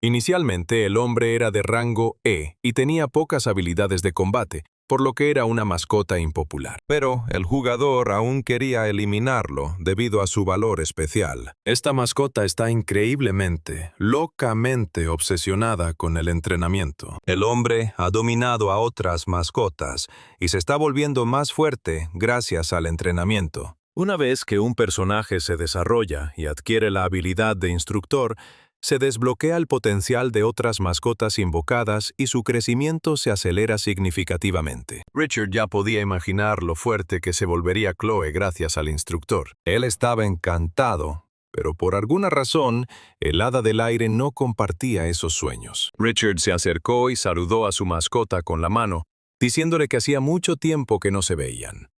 Inicialmente, el hombre era de rango E y tenía pocas habilidades de combate, por lo que era una mascota impopular. Pero el jugador aún quería eliminarlo debido a su valor especial. Esta mascota está increíblemente, locamente obsesionada con el entrenamiento. El hombre ha dominado a otras mascotas y se está volviendo más fuerte gracias al entrenamiento. Una vez que un personaje se desarrolla y adquiere la habilidad de instructor, se desbloquea el potencial de otras mascotas invocadas y su crecimiento se acelera significativamente. Richard ya podía imaginar lo fuerte que se volvería Chloe gracias al instructor. Él estaba encantado, pero por alguna razón, el hada del aire no compartía esos sueños. Richard se acercó y saludó a su mascota con la mano, diciéndole que hacía mucho tiempo que no se veían.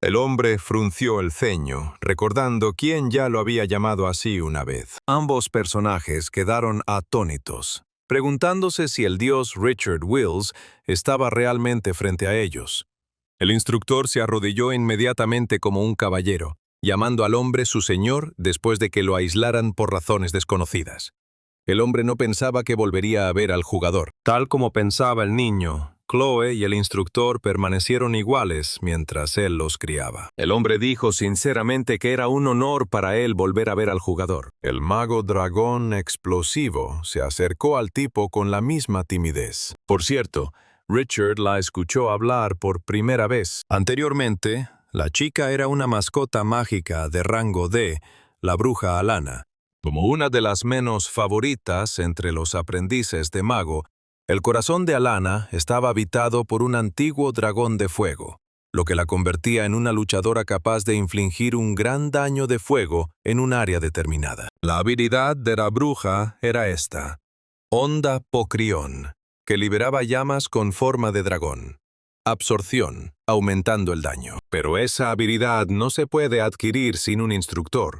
El hombre frunció el ceño, recordando quién ya lo había llamado así una vez. Ambos personajes quedaron atónitos, preguntándose si el dios Richard Wills estaba realmente frente a ellos. El instructor se arrodilló inmediatamente como un caballero, llamando al hombre su señor después de que lo aislaran por razones desconocidas. El hombre no pensaba que volvería a ver al jugador. Tal como pensaba el niño, Chloe y el instructor permanecieron iguales mientras él los criaba. El hombre dijo sinceramente que era un honor para él volver a ver al jugador. El mago dragón explosivo se acercó al tipo con la misma timidez. Por cierto, Richard la escuchó hablar por primera vez. Anteriormente, la chica era una mascota mágica de rango D, la bruja Alana. Como una de las menos favoritas entre los aprendices de mago, el corazón de Alana estaba habitado por un antiguo dragón de fuego, lo que la convertía en una luchadora capaz de infligir un gran daño de fuego en un área determinada. La habilidad de la bruja era esta: Onda Pocrión, que liberaba llamas con forma de dragón. Absorción, aumentando el daño. Pero esa habilidad no se puede adquirir sin un instructor,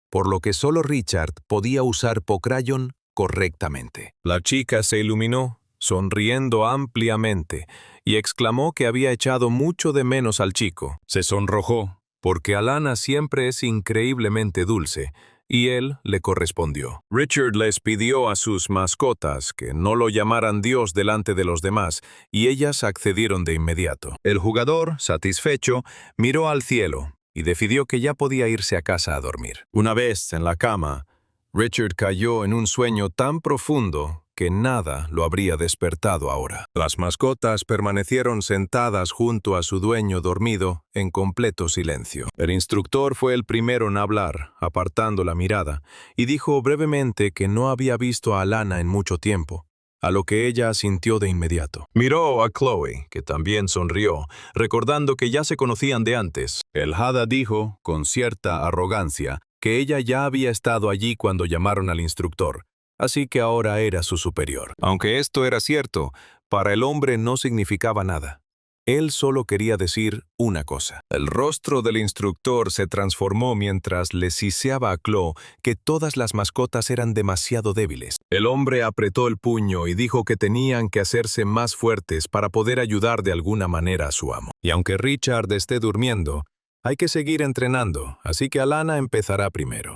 por lo que solo Richard podía usar Pocrayon correctamente. La chica se iluminó, sonriendo ampliamente, y exclamó que había echado mucho de menos al chico. Se sonrojó, porque Alana siempre es increíblemente dulce, y él le correspondió. Richard les pidió a sus mascotas que no lo llamaran Dios delante de los demás, y ellas accedieron de inmediato. El jugador, satisfecho, miró al cielo y decidió que ya podía irse a casa a dormir. Una vez en la cama, Richard cayó en un sueño tan profundo que nada lo habría despertado ahora. Las mascotas permanecieron sentadas junto a su dueño dormido en completo silencio. El instructor fue el primero en hablar, apartando la mirada, y dijo brevemente que no había visto a Alana en mucho tiempo, a lo que ella asintió de inmediato. Miró a Chloe, que también sonrió, recordando que ya se conocían de antes. El hada dijo, con cierta arrogancia, que ella ya había estado allí cuando llamaron al instructor, así que ahora era su superior. Aunque esto era cierto, para el hombre no significaba nada. Él solo quería decir una cosa. El rostro del instructor se transformó mientras le siseaba a Chloe que todas las mascotas eran demasiado débiles. El hombre apretó el puño y dijo que tenían que hacerse más fuertes para poder ayudar de alguna manera a su amo. Y aunque Richard esté durmiendo, hay que seguir entrenando, así que Alana empezará primero.